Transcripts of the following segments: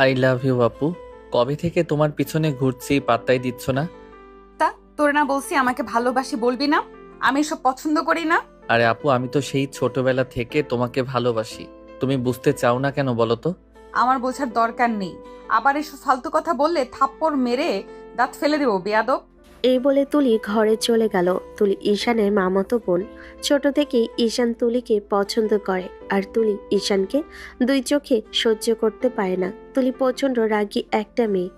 I love you আপু। কবে থেকে তোমার পিছনে ঘুরছি, পাত্তাই দিচ্ছ না। তা তোর না বলছি আমাকে ভালোবাসি বলবি না? আমি এসব পছন্দ করি না। আরে আপু, আমি তো সেই ছোটবেলা থেকে তোমাকে ভালোবাসি। তুমি বুঝতে চাও না কেন বলো তো? আমার বোঝার দরকার নেই। আবার এসব ফালতু কথা বললে থাপ্পড় মেরে দাঁত ফেলে দেবো বেয়াদব। এই বলে তুলি ঘরে চলে গেল। তুলি ঈশানের মামাতো বোন। ছোট থেকেই ঈশান তুলিকে পছন্দ করে, আর তুলি ঈশানকে দুই চোখে সহ্য করতে পারে না। তুলি প্রচণ্ড রাগী একটা মেয়ে।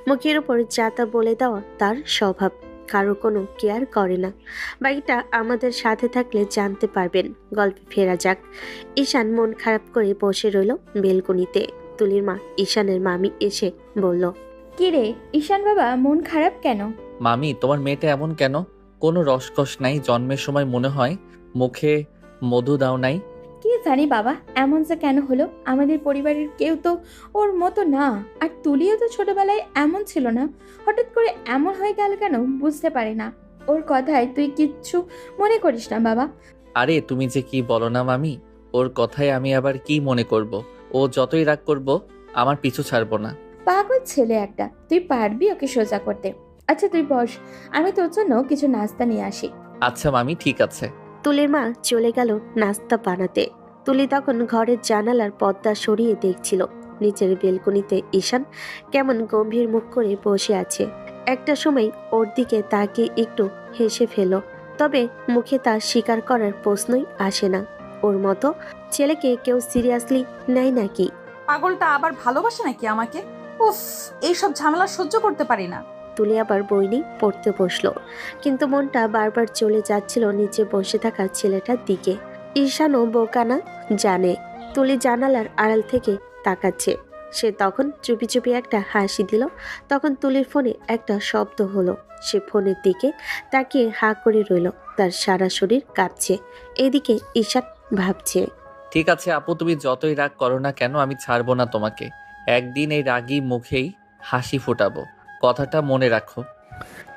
মুখের উপর যাতা বলে দেওয়া তার স্বভাব। কারো কোনো কেয়ার করে না। বাকিটা আমাদের সাথে থাকলে জানতে পারবেন। গল্পে ফেরা যাক। ঈশান মন খারাপ করে বসে রইল বেলকনিতে। তুলির মা ঈশানের মামি এসে বলল, কিরে ঈশান বাবা, মন খারাপ কেন? মামি, তোমার মেয়েটা এমন কেন? কোনো রসকস নাই? জন্মের সময় মনে হয় মুখে মধু দাও নাই? কি জানি বাবা, এমন যে কেন হলো? আমাদের পরিবারের কেউ তো ওর মতো না। আর তুলিও তো ছোটবেলায় এমন ছিল না। হঠাৎ করে এমন হয়ে গেল কেন বুঝতে পারি না। ওর কথায় তুই কিচ্ছু মনে করিস না বাবা। আরে তুমি যে কি বলো না মামি। ওর কথায় আমি আবার কি মনে করব? ও যতই রাগ করব, আমার পিছু ছাড়বো না। পাগল ছেলে একটা, তুই পারবি ওকে সোজা করতে? আচ্ছা তুই বস, আমি তোর জন্য কিছু নাস্তা নিয়ে আসি। আচ্ছা মামি, ঠিক আছে। তুলির মা চলে গেল নাস্তা বানাতে। তুলি তখন ঘরের জানালার পর্দা সরিয়ে দেখছিল নিচের বেলকনিতে ঈশান কেমন গম্ভীর মুখ করে বসে আছে। একটা সময় ওর দিকে তাকিয়ে একটু হেসে ফেল, তবে মুখে তা স্বীকার করার প্রশ্নই আসে না। ওর মতো ছেলেকে কেউ সিরিয়াসলি নেয় নাকি? পাগলটা আবার ভালোবাসে নাকি আমাকে? উফ, এইসব ঝামেলা সহ্য করতে পারি না। তুলি আবার বই নিয়ে পড়তে বসলো, কিন্তু মনটা বারবার চলে যাচ্ছিল নিচে বসে থাকা ছেলেটার দিকে। ঈশানও বোকানা জানে তুলি জানালার আড়াল থেকে তাকাচ্ছে। সে তখন চুপি চুপি একটা হাসি দিল। তখন তুলির ফোনে একটা শব্দ হলো। সে ফোনের দিকে তাকিয়ে হা করে রইল। তার সারা শরীর কাঁপছে। এদিকে ঈশান ভাবছে, ঠিক আছে আপু, তুমি যতই রাগ করো না কেন, আমি ছাড়বো না তোমাকে। একদিন এই রাগী মুখেই হাসি ফোটাবো, কথাটা মনে রাখো।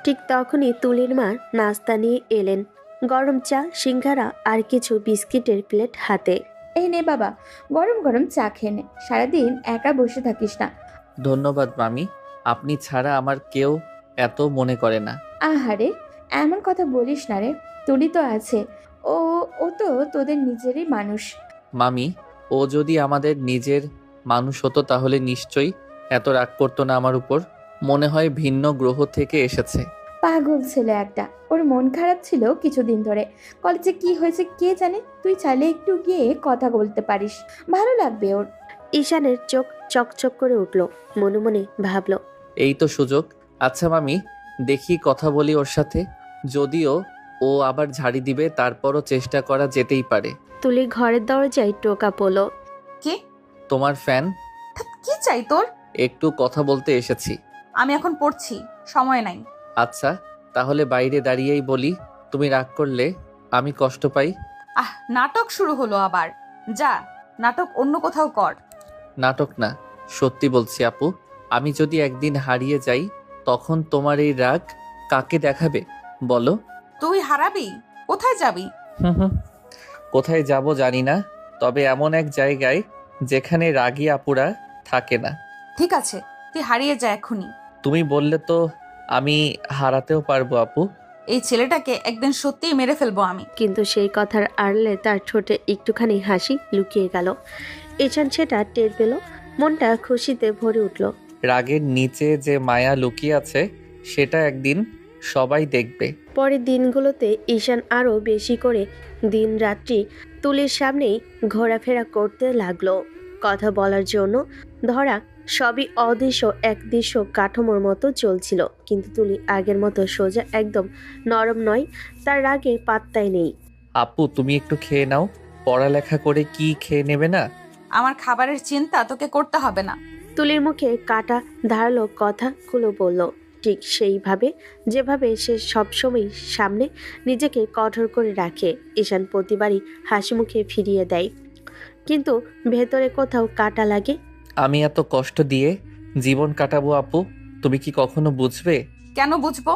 ঠিক তখনই তুলির মা নাস্তা নিয়ে এলেন। গরম চা, সিঙ্গারা আর কিছু বিস্কিটের প্লেট হাতে। এই নে বাবা, গরম গরম চা খেয়ে নে। সারাদিন একা বসে থাকিস না। ধন্যবাদ মামি, আপনি ছাড়া আমার কেউ এত মনে করে না। আহারে, এমন কথা বলিস না রে। তুলি তো আছে। ও ও তো তোদের নিজেরই মানুষ। মামি, ও যদি আমাদের নিজের মানুষ হতো তাহলে নিশ্চয়ই এত রাগ করতো না আমার উপর। মনে হয় ভিন্ন গ্রহ থেকে এসেছে। পাগল ছেলে একটা। ওর মন খারাপ ছিল কিছুদিন ধরে। কলেজে কি হয়েছে কে জানে। তুই চাইলে একটু গিয়ে কথা বলতে পারিস, ভালো লাগবে ওর। ঈশানের চোখ চকচক করে উঠল। মনে মনে ভাবল, এই তো সুযোগ। আচ্ছা মামি, দেখি কথা বলি ওর সাথে। যদিও ও আবার ঝাড়ি দিবে, তারপরও চেষ্টা করা যেতেই পারে। তুলি ঘরের দরজায় টোকা পড়ল। কে? তোমার ফ্যান। ধ্যাৎ, কি চাই তোর? একটু কথা বলতে এসেছি। আমি এখন পড়ছি, সময় নাই। আচ্ছা, তাহলে বাইরে দাঁড়িয়েই বলি। তুমি রাগ করলে আমি কষ্ট পাই। আহ, নাটক শুরু হলো আবার। যা, নাটক অন্য কোথাও কর। নাটক না, সত্যি বলছি আপু। আমি যদি একদিন হারিয়ে যাই, তখন তোমার এই রাগ কাকে দেখাবে বলো? তুই হারাবি? কোথায় যাবি? হুম হুম, কোথায় যাব জানি না, তবে এমন এক জায়গায় যেখানে রাগী আপুরা থাকে না। ঠিক আছে, তুই হারিয়ে যা এখনই। তুমি বললে তো আমি হারাতেও পারবো আপু। এই ছেলেটাকে একদিন সত্যিই মেরে ফেলবো আমি। কিন্তু সেই কথার আড়ালে তার ঠোঁটে একটুখানি হাসি লুকিয়ে গেল। ঈশান সেটা টের পেল। মনটা খুশিতে ভরে উঠল। রাগের নিচে যে মায়া লুকিয়ে আছে, সেটা একদিন সবাই দেখবে। পরের দিনগুলোতে ঈশান আরও বেশি করে দিন রাত্রি তুলির সামনেই ঘোরাফেরা করতে লাগলো। কথা বলার জন্য ধরা সবই অদৃশ্য একদৃশ্য কাঠামোর মতো চলছিল, কিন্তু তুলি আগের মতো সোজা একদম নরম নয়। তার রাগে পাত্তাই নেই। আপু তুমি একটু খেয়ে নাও। পড়ালেখা করে কি খেয়ে নেবে না? আমার খাবারের চিন্তা তোকে করতে হবে না। তুলির মুখে কাটা ধারালো কথাগুলো বলল, ঠিক সেইভাবে যেভাবে সে সবসময় সামনে নিজেকে কঠোর করে রাখে। ঈশান প্রতিবারই হাসি মুখে ফিরিয়ে দেয়, কিন্তু ভেতরে কোথাও কাটা লাগে। আমি এত কষ্ট দিয়ে জীবন কাটাবো আপু, তুমি কি কখনো বুঝবে? কেন বুঝবো?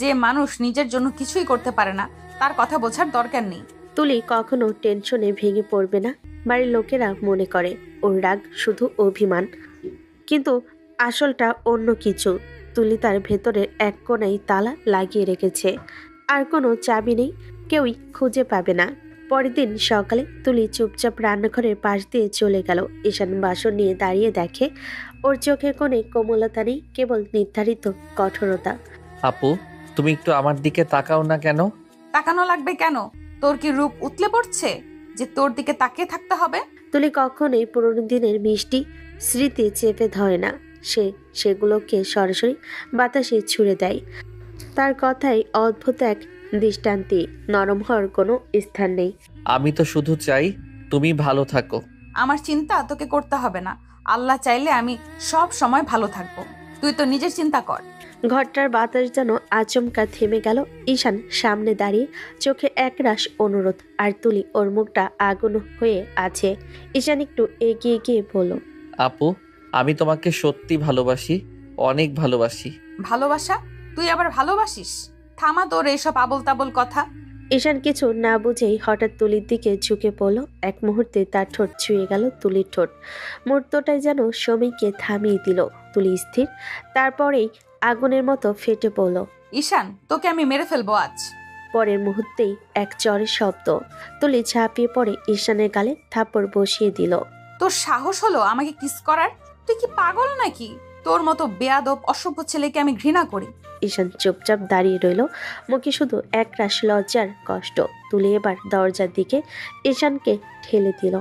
যে মানুষ নিজের জন্য কিছুই করতে পারে না, তার কথা বোঝার দরকার নেই। তুলি কখনো টেনশনে ভেঙে পড়বে না। বাড়ির লোকেরা মনে করে ওর রাগ শুধু অভিমান। কিন্তু আসলটা অন্য কিছু। তুলি তার ভেতরের এক কোণায় তালা লাগিয়ে রেখেছে, আর কোনো চাবি নেই, কেউই খুঁজে পাবে না। পরের দিন সকালে তুলি চুপচাপ রান্নাঘরের পাশ দিয়ে চলে গেল। ঈশান বাসন নিয়ে দাঁড়িয়ে দেখে ওর চোখের কোণে কোমলতা নেই, কেবল নির্ধারিত কঠোরতা। আপু, তুমি একটু আমার দিকে তাকাও না কেন? তাকানো লাগবে কেন? তোর কি রূপ উতলে পড়ছে যে তোর দিকে তাকিয়ে থাকতে হবে? তুলি কখনোই পুরনো দিনের মিষ্টি স্মৃতি চেপে ধরে না, সে সেগুলোকে সরাসরি বাতাসে ছুড়ে দেয়। তার কথায় অদ্ভুত এক দৃষ্টান্তে, নরম হওয়ার কোনো স্থান নেই। আমি তো শুধু চাই তুমি ভালো থাকো। আমার চিন্তা তোকে করতে হবে না। আল্লাহ চাইলে আমি সব সময় ভালো থাকবো। তুই তো নিজের চিন্তা কর। ঘরটার বাতাস যেন আচমকা থেমে গেল। ঈশান সামনে দাঁড়িয়ে, চোখে একরাশ অনুরোধ, আর তুলি ওর মুখটা আগুন হয়ে আছে। ঈশান একটু এগিয়ে গিয়ে বলল, আপু, আমি তোমাকে সত্যি ভালোবাসি, অনেক ভালোবাসি। ভালোবাসা? তুই আবার ভালোবাসিস? থামা তোর এইসব আবল তাবল কথা। ঈশান কিছু না বুঝেই হঠাৎ তুলির দিকে ঝুঁকে পড়ল। এক মুহূর্তে তার ঠোঁট ছুঁয়ে গেল তুলির ঠোঁট। মুহূর্তটাই যেন সমীকে থামিয়ে দিল। তুলি স্থির, তারপরেই আগুনের মতো ফেটে পড়ল। ঈশান, তোকে আমি মেরে ফেলবো আজ। পরের মুহূর্তেই এক চরের শব্দ। তুলি ঝাঁপিয়ে পড়ে ঈশানের গালে থাপ্পড় বসিয়ে দিল। তোর সাহস হলো আমাকে কিস করার? তুই কি পাগল নাকি? তোর মতো বেয়াদব অসভ্য ছেলেকে আমি ঘৃণা করি। ঈশান চুপচাপ দাঁড়িয়ে রইল, মুখে শুধু একরাশ লজ্জার কষ্ট। তুলি এবার দরজার দিকে ঈশানকে ঠেলে দিল।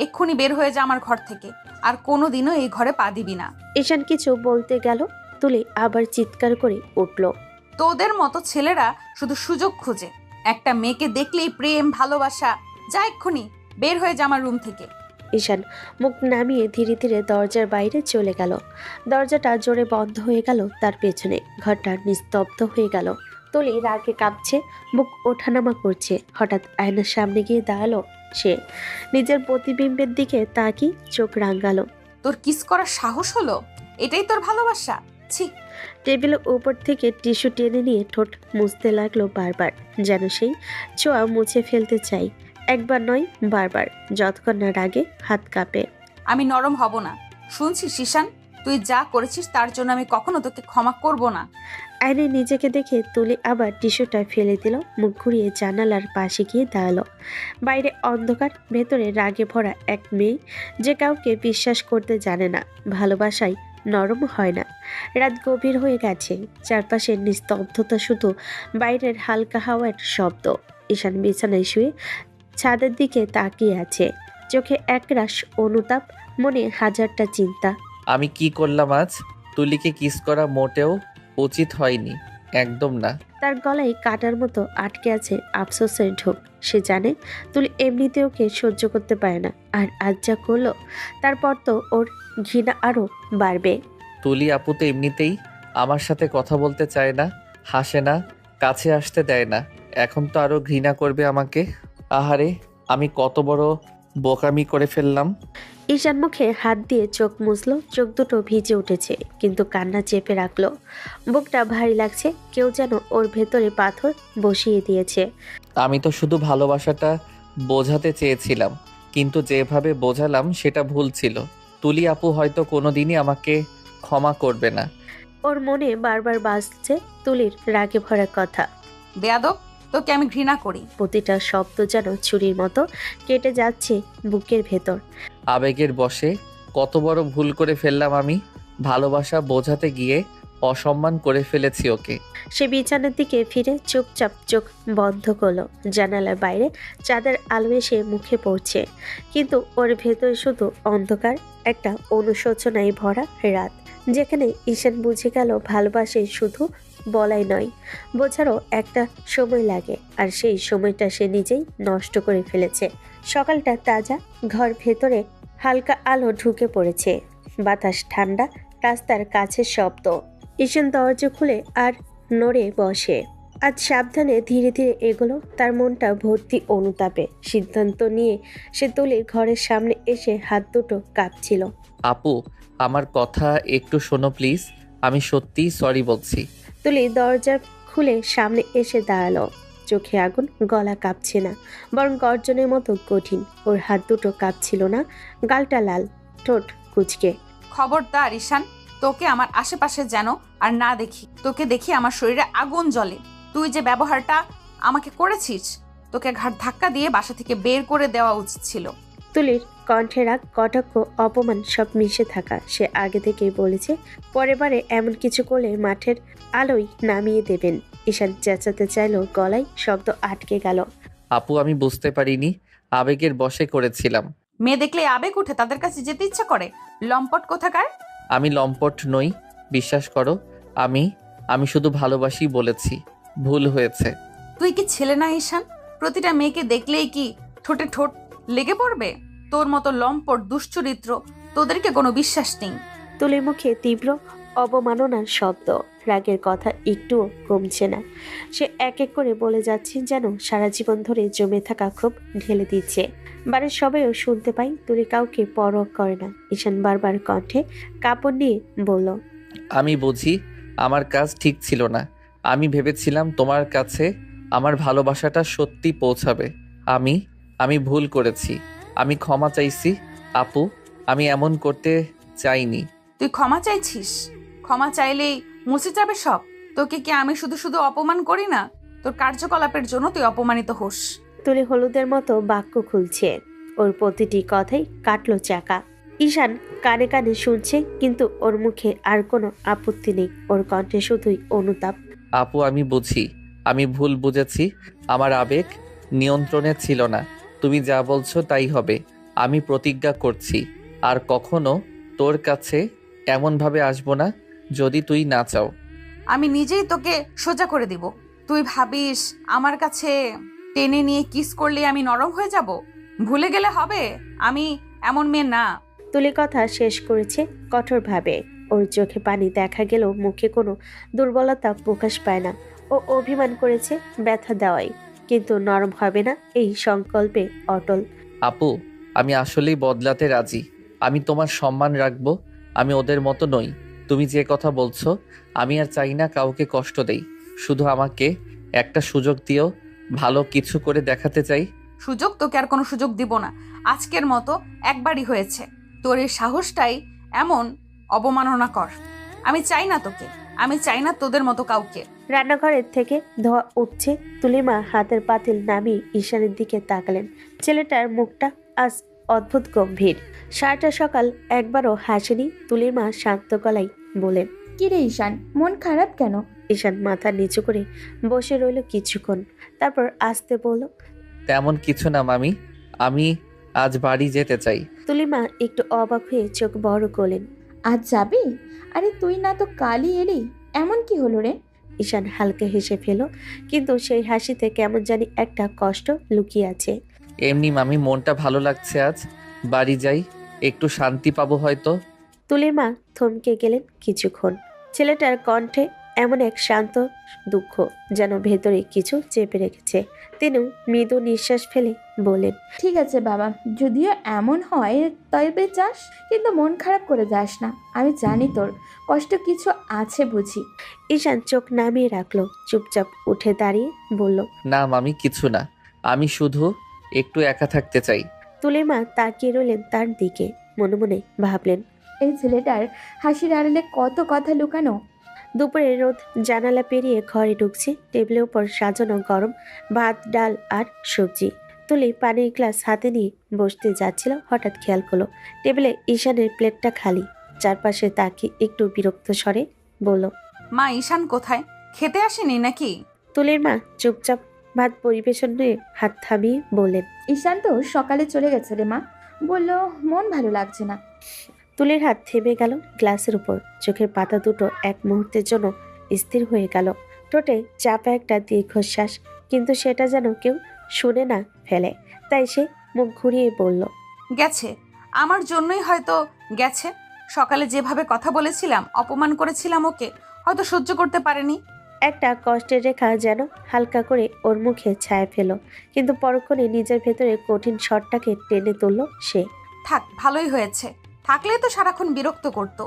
এক্ষুনি বের হয়ে যা আমার ঘর থেকে, আর কোনোদিনও এই ঘরে পা দিবি না। ঈশান কিছু বলতে গেল, তুলি আবার চিৎকার করে উঠল। তোদের মতো ছেলেরা শুধু সুযোগ খোঁজে। একটা মেয়েকে দেখলেই প্রেম ভালোবাসা। যা এক্ষুনি বের হয়ে যা আমার রুম থেকে। ঈশান মুখ নামিয়ে ধীরে ধীরে দরজার বাইরে চলে গেল। দরজাটা জোরে বন্ধ হয়ে গেল তার পেছনে। ঘরটা নিস্তব্ধ হয়ে গেল। তুলি রাগে কাঁপছে, বুক ওঠানামা করছে। হঠাৎ আয়নার সামনে গিয়ে দাঁড়ালো সে। নিজের প্রতিবিম্বের দিকে তাকিয়ে চোখ রাঙালো। তোর কিস করার সাহস হলো? এটাই তোর ভালোবাসা? ছি! টেবিলের উপর থেকে টিস্যু টেনে নিয়ে ঠোঁট মুছতে লাগলো বারবার, যেন সেই ছোঁয়া মুছে ফেলতে চাই। একবার নয়, বারবার, যতক্ষণ না রাগে হাত কাঁপে। আমি নরম হব না। শুনছিস ঈশান, তুই যা করেছিস তার জন্য আমি কখনো তোকে ক্ষমা করব না। আয়নায় নিজেকে দেখে তুলি আবার টিস্যুটা ফেলে দিল, মুখ ঘুরিয়ে জানালার পাশে গিয়ে দাঁড়ালো। বাইরে অন্ধকার, ভেতরে রাগে ভরা এক মেয়ে যে কাউকে বিশ্বাস করতে জানে না। ভালোবাসায় নরম হয় না। রাত গভীর হয়ে গেছে, চারপাশের নিস্তব্ধতা, শুধু বাইরের হালকা হাওয়ার শব্দ। ঈশান বিছানায় শুয়ে ছাদের দিকে তাকিয়ে আছে, চোখে একরাশ অনুতাপ, মনে হাজারটা চিন্তা। আমি কি করলাম আজ? তুলিকে কিস করা মোটেও উচিত হয়নি, একদম না। তার গলায় কাটার মতো আটকে আছে আফসোসের ঢোক। সে জানে তুলি এমনিতে ওকে সহ্য করতে পারে না, আর আজ যা করলো তারপর তো ওর ঘৃণা আরো বাড়বে। তুলি আপু তো এমনিতেই আমার সাথে কথা বলতে চায় না, হাসে না, কাছে আসতে দেয় না। এখন তো আরো ঘৃণা করবে আমাকে। আহারে, আমি কত বড় বোকামি করে ফেললাম। ঈশান মুখে হাত দিয়ে চোখ মুছলো, চোখ দুটো ভিজে উঠেছে, কিন্তু কান্না চেপে রাখলো। বুকটা ভারী লাগছে, কেউ যেন ওর ভেতরে পাথর বসিয়ে দিয়েছে। আমি তো শুধু ভালোবাসাটা বোঝাতে চেয়েছিলাম, কিন্তু যেভাবে বোঝালাম সেটা ভুল ছিল। তুলি আপু হয়তো কোনোদিনই আমাকে ক্ষমা করবে না। ওর মনে বারবার বাজছে তুলির রাগে ভরা কথা। বেয়াদব, তোকে আমি ঘৃণা করি। প্রতিটা শব্দ যেন ছুরির মতো কেটে যাচ্ছে বুকের ভেতর। আবেগের বশে কত বড় ভুল করে ফেললাম আমি। ভালোবাসা বোঝাতে গিয়ে অসম্মান করে ফেলেছি ওকে। সে বিছানার দিকে ফিরে চুপচাপ চোখ বন্ধ করলো। জানালার বাইরে চাঁদের আলো এসে মুখে পড়ছে, কিন্তু ওর ভেতরে শুধু অন্ধকার, একটা অনুশোচনায় ভরা রাত, যেখানে ঈশান বুঝে গেল ভালোবাসে শুধু বলাই নয়, বোঝারও একটা সময় লাগে, আর সেই সময়টা সে নিজেই নষ্ট করে ফেলেছে। সকালটা তাজা, ঘর ভেতরে হালকা আলো ঢুকে পড়েছে, বাতাস ঠান্ডা, রাস্তার কাছের শব্দ। ঈশান দরজা খুলে আর নড়ে বসে। আজ সাবধানে ধীরে ধীরে এগোলো, তার মনটা ভর্তি অনুতাপে। সিদ্ধান্ত নিয়ে সে তুলির ঘরের সামনে এসে হাত দুটো কাঁপছিল। আপু, আমার কথা একটু শোনো প্লিজ, আমি সত্যিই সরি বলছি। তুলি দরজা খুলে সামনে এসে দাঁড়ালো, চোখে আগুন, গলা কাঁপছে না, বরং গর্জনের মতো কঠিন। ওর হাত দুটো কাঁপছিল না, গালটা লাল, ঠোঁট কুঁচকে। খবরদার ঈশান, তোকে আমার আশেপাশে যেন আর না দেখি। তোকে দেখি আমার শরীরে আগুন জ্বলে। তুই যে ব্যবহারটা আমাকে করেছিস, তোকে ঘাট ধাক্কা দিয়ে বাসা থেকে বের করে দেওয়া উচিত ছিল। তুলির কণ্ঠে রাগ, কটাক্ষ, অপমান সব মিশে থাকা। সে আগে থেকেই বলেছে পরের বারে এমন কিছু করলে মাঠের আলোয় নামিয়ে দেবেন। ঈশান চেঁচাতে চাইলো, গলায় শব্দ আটকে গেল। আপু আমি বুঝতে পারিনি, আবেগের বশে করেছিলাম। মেয়ে দেখলে আবেগ উঠে তাদের কাছে যেতে ইচ্ছা করে। লম্পট কোথাকার। আমি লম্পট নই, বিশ্বাস করো। আমি শুধু ভালোবাসি বলেছি, ভুল হয়েছে। তুই কি ছেলে না ঈশান? প্রতিটা মেয়েকে দেখলেই কি ঠোঁটে ঠোঁট লেগে পড়বে? তোর মতো লম্পট দুশ্চরিত্র, তোদেরকে কোনো বিশ্বাস নেই। তুলির মুখে তীব্র অবমাননার শব্দ, রাগের কথা একটুও কমছে না। সে এক এক করে বলে যাচ্ছে যেন সারা জীবন ধরে জমে থাকা ক্ষোভ ঢেলে দিচ্ছে। বাড়ির সবাইও শুনতে পাই, তুলি কাউকে পরোয়া করে না। ঈশান বারবার কণ্ঠে কাপড় নিয়ে বলল, আমি বুঝি আমার কাজ ঠিক ছিল না। আমি ভেবেছিলাম তোমার কাছে আমার ভালোবাসাটা সত্যি পৌঁছাবে। আমি ভুল করেছি। আমি ক্ষমা চাইছি আপু, আমি এমন করতে চাইনি। তুই ক্ষমা চাইছিস? ক্ষমা চাইলেই মুছে যাবে সব? তোকে কি আমি শুধু শুধু অপমান করি না? তোর কার্যকলাপের জন্য তুই অপমানিত হোস। তুলি হলুদের মতো বাক্য খুলছে। ওর প্রতিটি কথাই কাটলো চাকা। ঈশান কানে কানে শুনছে, কিন্তু ওর মুখে আর কোনো আপত্তি নেই। ওর কণ্ঠে শুধুই অনুতাপ। আপু আমি বুঝি, আমি ভুল বুঝেছি। আমার আবেগ নিয়ন্ত্রণে ছিল না। তুমি যা বলছো তাই হবে। আমি প্রতিজ্ঞা করছি আর কখনো তোর কাছে এমনভাবে আসবো না যদি তুই না চাও। আমি নিজেই তোকে সোজা করে দিব। তুই ভাবিস আমার কাছে টেনে নিয়ে কিস করলে আমি নরম হয়ে যাব? ভুলে গেলে হবে আমি এমন মেয়ে না। তুলি কথা শেষ করেছে কঠোরভাবে। ওর চোখে পানি দেখা গেলেও মুখে কোনো দুর্বলতা প্রকাশ পায় না। ও অভিমান করেছে ব্যথা দেওয়াই, কিন্তু নরম হবে না এই সংকল্পে অটল। আপু আমি আসলেই বদলাতে রাজি। আমি তোমার সম্মান রাখবো। আমি ওদের মতো নই। তুমি যে কথা বলছো, আমি আর চাই না কাউকে কষ্ট দেই। শুধু আমাকে একটা সুযোগ দিও, ভালো কিছু করে দেখাতে চাই। সুযোগ? তোকে আর কোনো সুযোগ দিব না। আজকের মতো একবারই হয়েছে। তোর এই সাহসটাই এমন অবমাননা কর। আমি চাই না তোকে, আমি চাই না তোদের মতো কাউকে। রান্নাঘরের থেকে ধোঁয়া উঠছে। তুলিমা হাতের পাতিল নামিয়ে ঈশানের দিকে তাকালেন। ছেলেটার মুখটা আজ অদ্ভুত গম্ভীর। সারাটা সকাল একবারও হাসেনি। তুলিমা শান্ত গলায় বলেন, কি রে ঈশান, মন খারাপ কেন? ঈশান মাথা নিচু করে বসে রইল কিছুক্ষণ, তারপর আস্তে বলল, তেমন কিছু না মামি, আমি আজ বাড়ি যেতে চাই। তুলিমা একটু অবাক হয়ে চোখ বড় করলেন। আজ যাবি? আরে তুই না তো কালই এলি, এমন কি হলো রে? ঈশান হালকা হেসে ফেল, কিন্তু সেই হাসিতে কেমন জানি একটা কষ্ট লুকিয়ে আছে। এমনি মামি, মনটা ভালো লাগছে আজ। বাড়ি যাই, একটু শান্তি পাবো হয়তো। তুলিমা থমকে গেলেন কিছুক্ষণ। ছেলেটার কণ্ঠে এমন এক শান্ত দুঃখ, যেন ভেতরে কিছু চেপে রেখেছে। তিনি মৃদু নিঃশ্বাস ফেলে বলেন, ঠিক আছে বাবা, যদিও এমন হয় তবে যাস, কিন্তু মন খারাপ করে যাস না। আমি জানি তোর কষ্ট কিছু আছে বুঝি। ঈশান চোখ নামিয়ে রাখলো, চুপচাপ উঠে দাঁড়িয়ে বলল, না মামি, কিছু না। আমি শুধু একটু একা থাকতে চাই। তুলিমা তাকিয়ে রইলেন তার দিকে, মনে মনে ভাবলেন, এই ছেলেটার হাসির আড়ালে কত কথা লুকানো। দুপুরে রোদ জানালা পেরিয়ে ঘরে ঢুকছে। টেবিলের উপর সাজানো গরম ভাত, ডাল আর সবজি। তুলি পানির গ্লাস হাতে নিয়ে বসতে যাচ্ছিল, হঠাৎ খেয়াল করলো টেবিলে ঈশানের প্লেটটা খালি। চারপাশে তাকিয়ে একটু বিরক্ত স্বরে বলল, মা, ঈশান কোথায়? খেতে আসেনি নাকি? তুলির মা চুপচাপ ভাত পরিবেশন নিয়ে হাত থামিয়ে বললেন, ঈশান তো সকালে চলে গেছে রে মা, বলল মন ভালো লাগছে না। তুলির হাত থেমে গেল গ্লাসের উপর। চোখের পাতা দুটো এক মুহূর্তের জন্য স্থির হয়ে গেল। ঠোঁটে চাপা একটা দীর্ঘশ্বাস, কিন্তু সেটা যেন কেউ শুনে না ফেলে। তাই সে মুখ ঘুরিয়ে বলল, গেছে। আমার জন্যই হয়তো গেছে। সকালে যেভাবে কথা বলেছিলাম, অপমান করেছিলাম ওকে, হয়তো সহ্য করতে পারেনি। একটা কষ্টের রেখা যেন হালকা করে ওর মুখে ছায়া ফেল, কিন্তু পরক্ষণে নিজের ভেতরে কঠিন স্বরটাকে টেনে তুলল সে। থাক, ভালোই হয়েছে। থাকলে তো সারাক্ষণ বিরক্ত করতো।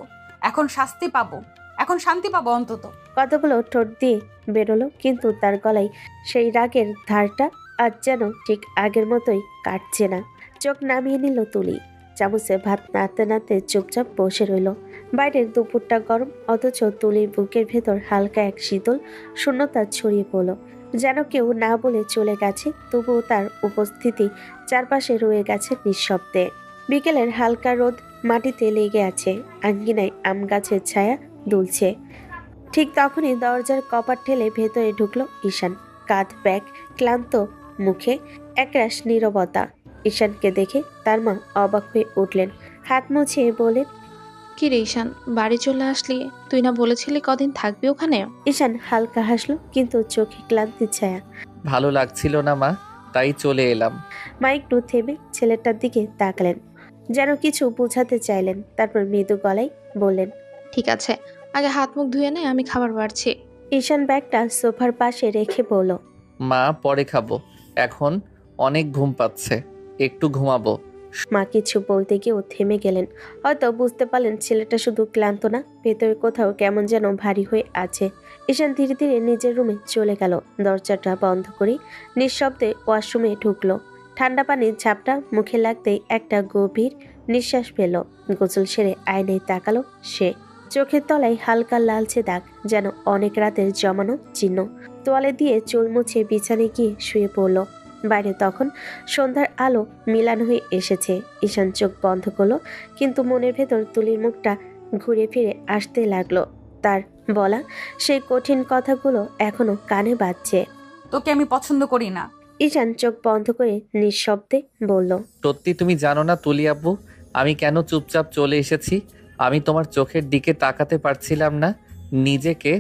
এখন শাস্তি পাবো, এখন শান্তি পাবো অন্তত। কতগুলো ঠোঁট দিয়ে বেরোলো, কিন্তু তার গলায় সেই রাগের ধারটা আজ যেন ঠিক আগের মতোই কাটছে না। চোখ নামিয়ে নিল তুলি। চামচে ভাত নাড়তে নাড়তে চুপচাপ বসে রইল। বাইরের দুপুরটা গরম, অথচ তুলির বুকের ভেতর হালকা এক শীতল শূন্যতা ছড়িয়ে পড়ল। যেন কেউ না বলে চলে গেছে, তবুও তার উপস্থিতি চারপাশে রয়ে গেছে নিঃশব্দে। বিকেলের হালকা রোদ মাটিতে লেগে আছে, আঙ্গিনায় আম গাছের ছায়া দুলছে। ঠিক তখনই দরজার কপাট ঠেলে ভেতরে ঢুকলো ঈশান। কাঁধ ব্যাগ, ক্লান্ত মুখে একরাশ নীরবতা। ঈশানকে দেখে তার মা অবাক হয়ে উঠলেন, হাত মুছিয়ে বলে, কি রে ঈশান, বাড়ি চলে আসলি? তুই না বলেছিলি কদিন থাকবি ওখানে? ঈশান হালকা হাসলো, কিন্তু চোখে ক্লান্তির ছায়া। ভালো লাগছিল না মা, তাই চলে এলাম। মা একটু থেমে ছেলেটার দিকে তাকালেন, যেন কিছু বোঝাতে চাইলেন। তারপর মৃদু গলায় বললেন, ঠিক আছে, আগে হাত মুখ ধুয়ে নে, আমি খাবার বাড়ছি। ঈশান ব্যাগটা সোফার পাশে রেখে বলল, মা পরে খাবো, এখন অনেক ঘুম পাচ্ছে, একটু ঘুমাবো। মা কিছু বলতে গিয়েও থেমে গেলেন। হয়তো বুঝতে পারলেন ছেলেটা শুধু ক্লান্ত না, ভেতরে কোথাও কেমন যেন ভারী হয়ে আছে। ঈশান ধীরে ধীরে নিজের রুমে চলে গেল। দরজাটা বন্ধ করে নিঃশব্দে ওয়াশরুমে ঢুকলো। ঠান্ডা পানির ঝাপটা মুখে লাগতেই একটা গভীর নিঃশ্বাস পেল। গোসল সেরে আয়নায় তাকালো সে। চোখের তলায় হালকা লালচে দাগ, যেন অনেক রাতের জমানো চিহ্ন। তোয়ালে দিয়ে চুল মুছে বিছানায় গিয়ে শুয়ে পড়ল। বাইরে তখন সন্ধ্যার আলো মিলান হয়ে এসেছে। ঈশান চোখ বন্ধ করলো, কিন্তু মনের ভেতর তুলির মুখটা ঘুরে ফিরে আসতে লাগলো। তার বলা সেই কঠিন কথাগুলো এখনো কানে বাজছে। তোকে আমি পছন্দ করি না। ঈশান চোখ বন্ধ করে নিঃশব্দে বলল, সত্যি তুমি জানো না তুলি আব্বু, আমি কেন চুপচাপ চলে এসেছি? আমি তোমার চোখের দিকে তাকাতে পারছিলাম না, নিজেকে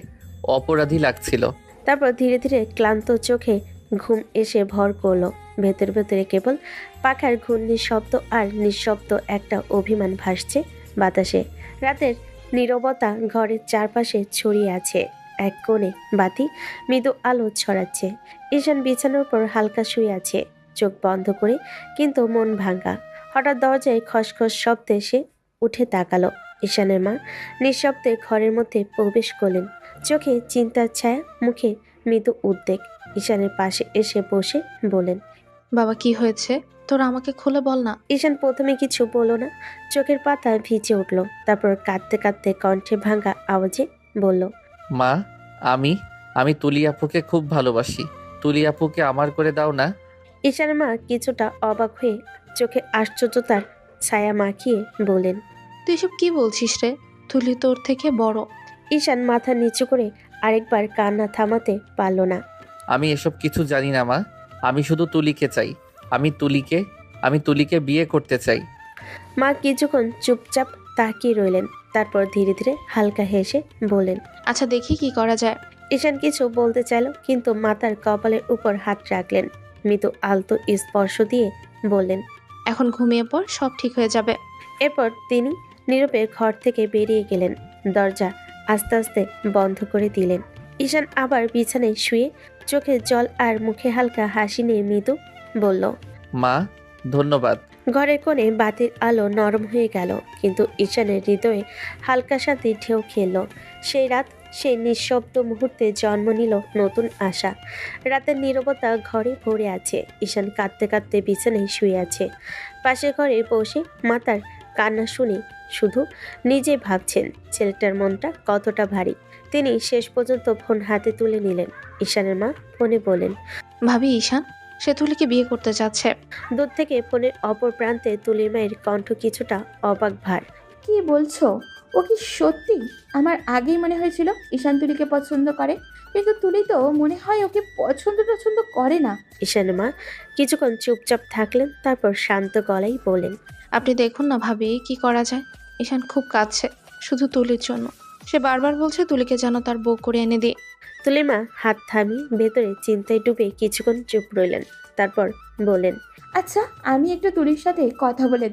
অপরাধী লাগছিল। তারপর ধীরে ধীরে ক্লান্ত চোখে ঘুম এসে ভর করলো। ভেতর ভেতরে কেবল পাখার ঘূর্ণির শব্দ আর নিঃশব্দ একটা অভিমান ভাসছে বাতাসে। রাতের নীরবতা ঘরের চারপাশে ছড়িয়ে আছে। এক কোণে বাতি মৃদু আলো ছড়াচ্ছে। ঈশান বিছানার উপর হালকা শুয়ে আছে, চোখ বন্ধ করে, কিন্তু মন ভাঙ্গা। হঠাৎ দরজায় খসখস শব্দে সে উঠে তাকালো। ঈশানের মা নিঃশব্দে ঘরের মধ্যে প্রবেশ করলেন, চোখে চিন্তার ছায়া, মুখে মৃদু উদ্বেগ। ঈশানের পাশে এসে বসে বলেন, বাবা কি হয়েছে তোর, আমাকে খুলে বল না। ঈশান প্রথমে কিছু বলল না, চোখের পাতা ভিজে উঠল। তারপর কাঁদতে কাঁদতে কণ্ঠে ভাঙা আওয়াজে বলল, মা, আমি তুলি আপুকে খুব ভালোবাসি, তুলি আপুকে আমার করে দাও না। ঈশানের মা কিছুটা অবাক হয়ে চোখে আশ্চর্যতার ছায়া মাখিয়ে বলেন, তুই এসব কি বলছিস রে? তুলি তোর থেকে বড়। ঈশান মাথা নিচু করে আরেকবার কান্না থামাতে পারল না। আমি এসব কিছু জানি না মা, আমি শুধু তুলিকে চাই, আমি তুলিকে বিয়ে করতে চাই। মা কিছুক্ষণ চুপচাপ তাকিয়ে রইলেন, তারপর ধীরে ধীরে হালকা হেসে বলেন, আচ্ছা দেখি কি করা যায়। ঈশান কিছু বলতে চাইল, কিন্তু মাতার কপালের উপর হাত রাখলেন। মৃদু আলতো স্পর্শ দিয়ে বললেন, এখন ঘুমিয়ে পড়, সব ঠিক হয়ে যাবে। এরপর তিনি নীরবে ঘর থেকে বেরিয়ে গেলেন। দরজা আস্তে আস্তে বন্ধ করে দিলেন। ঈশান আবার বিছানায় শুয়ে চোখে জল আর মুখে হালকা হাসি নিয়ে মৃদু বলল, মা ধন্যবাদ। ঘরের কোণে বাতির আলো নরম হয়ে গেল, কিন্তু ঈশানের হৃদয়ে হালকা শান্তি ঢেউ খেলল। সেই রাত, সেই নিঃশব্দ মুহূর্তে জন্ম নিল নতুন আশা। রাতের নীরবতা ঘরে ভরে আছে। ঈশান কাঁদতে কাঁদতে বিছানায় শুয়ে আছে। পাশের ঘরে বসে মাতার কান্না শুনে শুধু নিজে ভাবছেন ছেলেটার মনটা কতটা ভারী। তিনি শেষ পর্যন্ত ফোন হাতে তুলে নিলেন। ঈশানের মা ফোনে বলেন, ভাবি ঈশান সে তুলিকে বিয়ে করতে চাচ্ছে। দূর থেকে ফোনের অপর প্রান্তে তুলির মায়ের কণ্ঠ কিছুটা অবাক ভার। কি বলছো? ও কি সত্যি? আমার আগেই মনে হয়েছিল ঈশান তুলিকে পছন্দ করে, কিন্তু তুলি তো মনে হয় ওকে পছন্দ করে না। ঈশানের মা কিছুক্ষণ চুপচাপ থাকলেন, তারপর শান্ত গলায় বলেন, আপনি দেখুন না ভাবি, কি করা যায়। ঈশান খুব কাঁদছে শুধু তুলির জন্য। সে বারবার বলছে তুলিকে যেন তার বউ করে এনে দিই। তুলির মা হাত থামিয়ে ভেতরে চিন্তায় ডুবে কিছুক্ষণ চুপ রইলেন, তারপর বলেন, আচ্ছা আমি একটু তুলির সাথে কথা বলে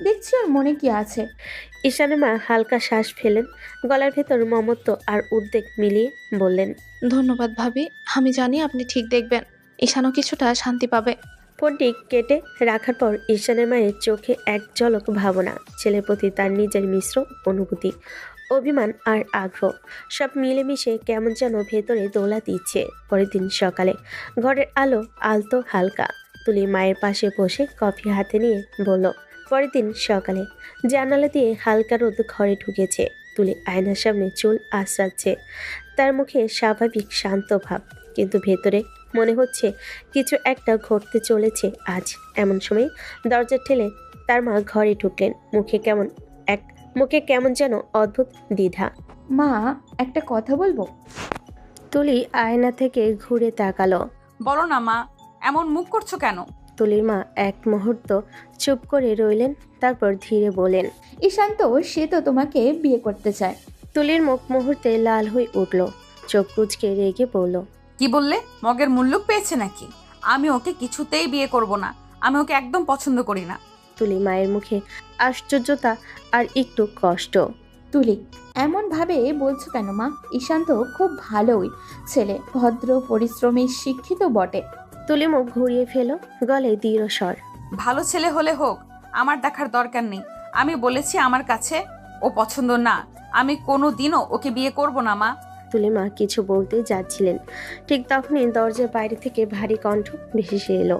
দেখছি ওর মনে কি আছে। ঈশানের মা হালকা শ্বাস ফেলেন, গলার ভেতর মমত্ব আর উদ্বেগ মিলিয়ে বললেন, ধন্যবাদ ভাবি, আমি জানি আপনি ঠিক দেখবেন, ঈশানও কিছুটা শান্তি পাবে। ফোনটি কেটে রাখার পর ঈশানের মায়ের চোখে এক ঝলক ভাবনা, ছেলের প্রতি তার নিজের মিশ্র অনুভূতি, অভিমান আর আগ্রহ সব মিলেমিশে কেমন যেন ভেতরে দোলা দিচ্ছে। পরের দিন সকালে ঘরের আলো আলতো হালকা। তুলি মায়ের পাশে বসে কফি হাতে নিয়ে বলল, পরের দিন সকালে জানালা দিয়ে হালকা রোদ ঘরে ঢুকেছে। তুলি আয়নার সামনে চুল আঁচড়াচ্ছে। তার মুখে স্বাভাবিক শান্ত ভাব, কিন্তু ভেতরে মনে হচ্ছে কিছু একটা ঘটতে চলেছে আজ। এমন সময় দরজা ঠেলে তার মা ঘরে ঢুকলেন। মুখে কেমন যেন অদ্ভুত দ্বিধা। মা, একটা কথা বলবো? তুলি আয়না থেকে ঘুরে তাকালো। বলো না মা, এমন মুখ করছো কেন? তুলির মা এক মুহূর্ত চুপ করে রইলেন, তারপর ধীরে বলেন। ঈশান তো সে তো তোমাকে বিয়ে করতে চায়। তুলির মুখ মুহূর্তে লাল হয়ে উঠল, চোখ কুঁচকে রেগে বলল। কি বললে? মগের মুল্লুক পেয়েছে নাকি? আমি ওকে কিছুতেই বিয়ে করব না। আমি ওকে একদম পছন্দ করি না। তুলি মায়ের মুখে আশ্চর্যতা আর একটু কষ্ট। তুলি, এমন ভাবে বলছো কেন মা? ঈশান তো খুব ভালোই ছেলে, ভদ্র, পরিশ্রমী, শিক্ষিত বটে। তুলি মুখ ঘুরিয়ে ফেল, গলে দৃঢ় স্বর। ভালো ছেলে হলে হোক, আমার দেখার দরকার নেই। আমি বলেছি আমার কাছে ও পছন্দ না। আমি কোনো দিনও ওকে বিয়ে করব না মা। তুলি মা কিছু বলতে যাচ্ছিলেন, ঠিক তখনই দরজার বাইরে থেকে ভারী কণ্ঠ ভেসে এলো।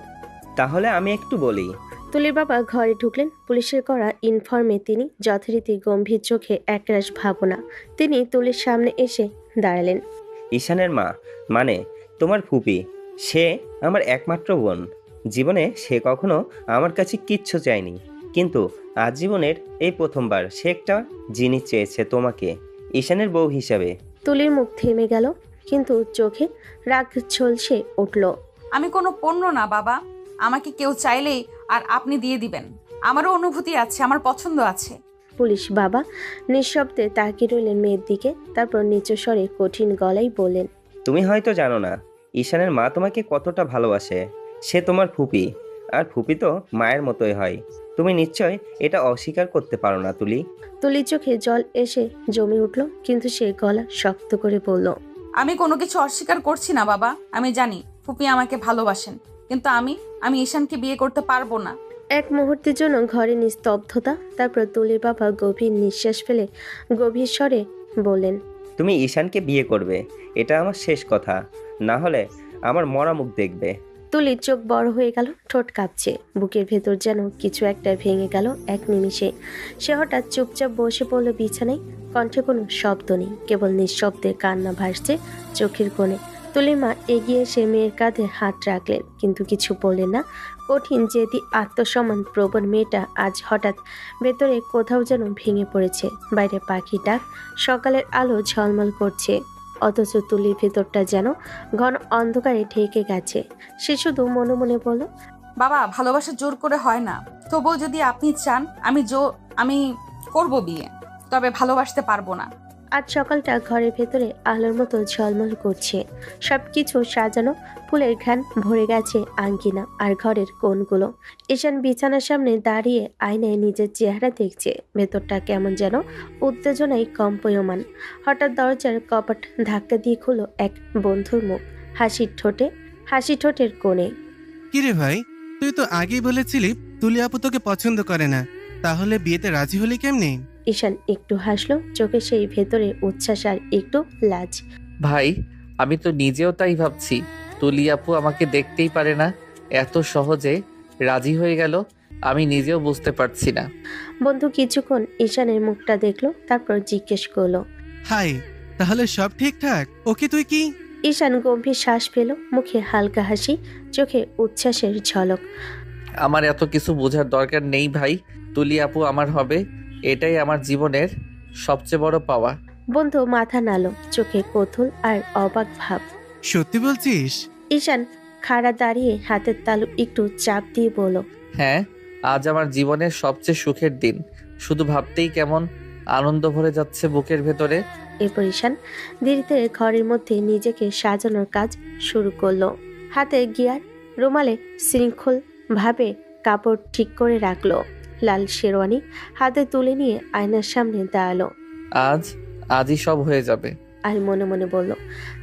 তাহলে আমি একটু বলি। তুলির বাবা ঘরে ঢুকলেন। পুলিশের করা ইনফর্মে তিনি যথারীতি গম্ভীর চোখে একরাশ ভাবনা। তিনি তুলির সামনে এসে দাঁড়ালেন। ঈশানের মা, মানে তোমার ফুপি, সে আমার একমাত্র বোন। জীবনে সে কখনো আমার কাছে কিচ্ছু চায়নি, কিন্তু আজ জীবনের এই প্রথমবার সে একটা জিনিস চেয়েছে, তোমাকে ঈশানের বউ হিসাবে। তুলির মুখ থেমে গেল, কিন্তু চোখে রাগ ঝলসে উঠল। আমি কোনো পণ্য না বাবা। আমাকে কেউ চাইলেই আর আপনি দিয়ে দিবেন। আমারও অনুভূতি আছে, আমার পছন্দ আছে। পুলিশ বাবা নিঃশব্দে তাকিয়ে রইলেন মেয়ের দিকে, তারপর নিচু স্বরে কঠিন গলায় বললেন। তুমি হয়তো জানো না ঈশানের মা তোমাকে কতটা ভালোবাসে। সে তোমার ফুপি, আর ফুপি তো মায়ের মতোই হয়। তুমি নিশ্চয় এটা অস্বীকার করতে পারো না তুলি। তুলির চোখে জল এসে জমে উঠল, কিন্তু সে গলা শক্ত করে বলল। আমি কোনো কিছু অস্বীকার করছি না বাবা। আমি জানি ফুপি আমাকে ভালোবাসেন, কিন্তু আমি ঈশানকে বিয়ে করতে পারবো না। এক মুহূর্তের জন্য ঘরে নিস্তব্ধতা, তারপর তুলির বাবা গভীর নিঃশ্বাস ফেলে গভীর স্বরে বললেন। তুমি ঈশানকে বিয়ে করবে, এটা আমার শেষ কথা, না হলে আমার মরা মুখ দেখবে। তুলির চোখ বড় হয়ে গেল, ঠোঁট কাঁপছে, বুকের ভেতর যেন কিছু একটা ভেঙে গেল এক নিমিষে। সে হঠাৎ চুপচাপ বসে পড়ল বিছানায়। কণ্ঠে কোনো শব্দ নেই, কেবল নিঃশব্দে কান্না ভাসছে চোখের কোণে। তুলির মা এগিয়ে এসে মেয়ের কাঁধে হাত রাখলেন, কিন্তু কিছু বললেন না। কঠিন জেদি আত্মসম্মান প্রবণ মেয়েটা আজ হঠাৎ ভেতরে কোথাও যেন ভেঙে পড়েছে। বাইরে পাখি ডাক, সকালের আলো ঝলমল করছে, অথচ তুলির ভেতরটা যেন ঘন অন্ধকারে ঢেকে গেছে। সে শুধু মনে মনে বলল। বাবা, ভালোবাসা জোর করে হয় না। তবুও যদি আপনি চান আমি করব বিয়ে, তবে ভালোবাসতে পারবো না। আজ সকালটা ঘরের ভেতরে আলোর মতো ঝলমল করছে। সবকিছু সাজানো, ফুলের ঘ্রাণ ভরে গেছে আঙ্গিনা আর ঘরের কোণগুলো। ঈশান বিছানার সামনে দাঁড়িয়ে আয়নায় নিজের চেহারা দেখছে। ভেতরটা কেমন যেন উত্তেজনায় কম্পয়মান। হঠাৎ দরজার কপাট ধাক্কা দিয়ে খুলো এক বন্ধুর মুখ, হাসি ঠোঁটের কোণে। কিরে ভাই, তুই তো আগেই বলেছিলি তুলি আপু তোকে পছন্দ করে না, তাহলে বিয়েতে রাজি হলি কেমনে? ঈশান একটু হাসলো, চোখে সেই ভেতরে উচ্ছ্বাস আর একটু লাজ। ভাই, আমি তো নিজেও তাই ভাবছি। তুলি আপু আমাকে দেখতেই পারে না, এত সহজে রাজি হয়ে গেল। আমি নিজেও বুঝতে পারছি না। বন্ধু কিছুক্ষণ ঈশানের মুখটা দেখলো, তারপর জিজ্ঞেস করলো। হাই, তাহলে সব ঠিকঠাক? ওকে তুই কি? ঈশান গম্ভীর শ্বাস পেল, মুখে হালকা হাসি, চোখে উচ্ছ্বাসের ঝলক। আমার এত কিছু বোঝার দরকার নেই ভাই। তুলি আপু আমার হবে, এটাই আমার জীবনের সবচেয়ে বড় পাওয়া। বন্ধু মাথা নাড়ল, চোখে কৌতূহল আর অবাক ভাব। সত্যি বলছিস? ঈশান খাড়া দাঁড়িয়ে হাতের তালু একটু চাপ দিয়ে বলল। হ্যাঁ, আজ আমার জীবনের সবচেয়ে সুখের দিন। শুধু ভাবতেই কেমন আনন্দ ভরে যাচ্ছে বুকের ভেতরে। এরপর ঈশান ধীরে ধীরে ঘরের মধ্যে নিজেকে সাজানোর কাজ শুরু করলো। হাতে গিয়ার, রুমালে শৃঙ্খল ভাবে কাপড় ঠিক করে রাখলো। লাল শেরওয়ানি হাতে তুলে নিয়ে আয়নার সামনে দাঁড়ালো। আজই সব হয়ে যাবে। আর মনে মনে বলল।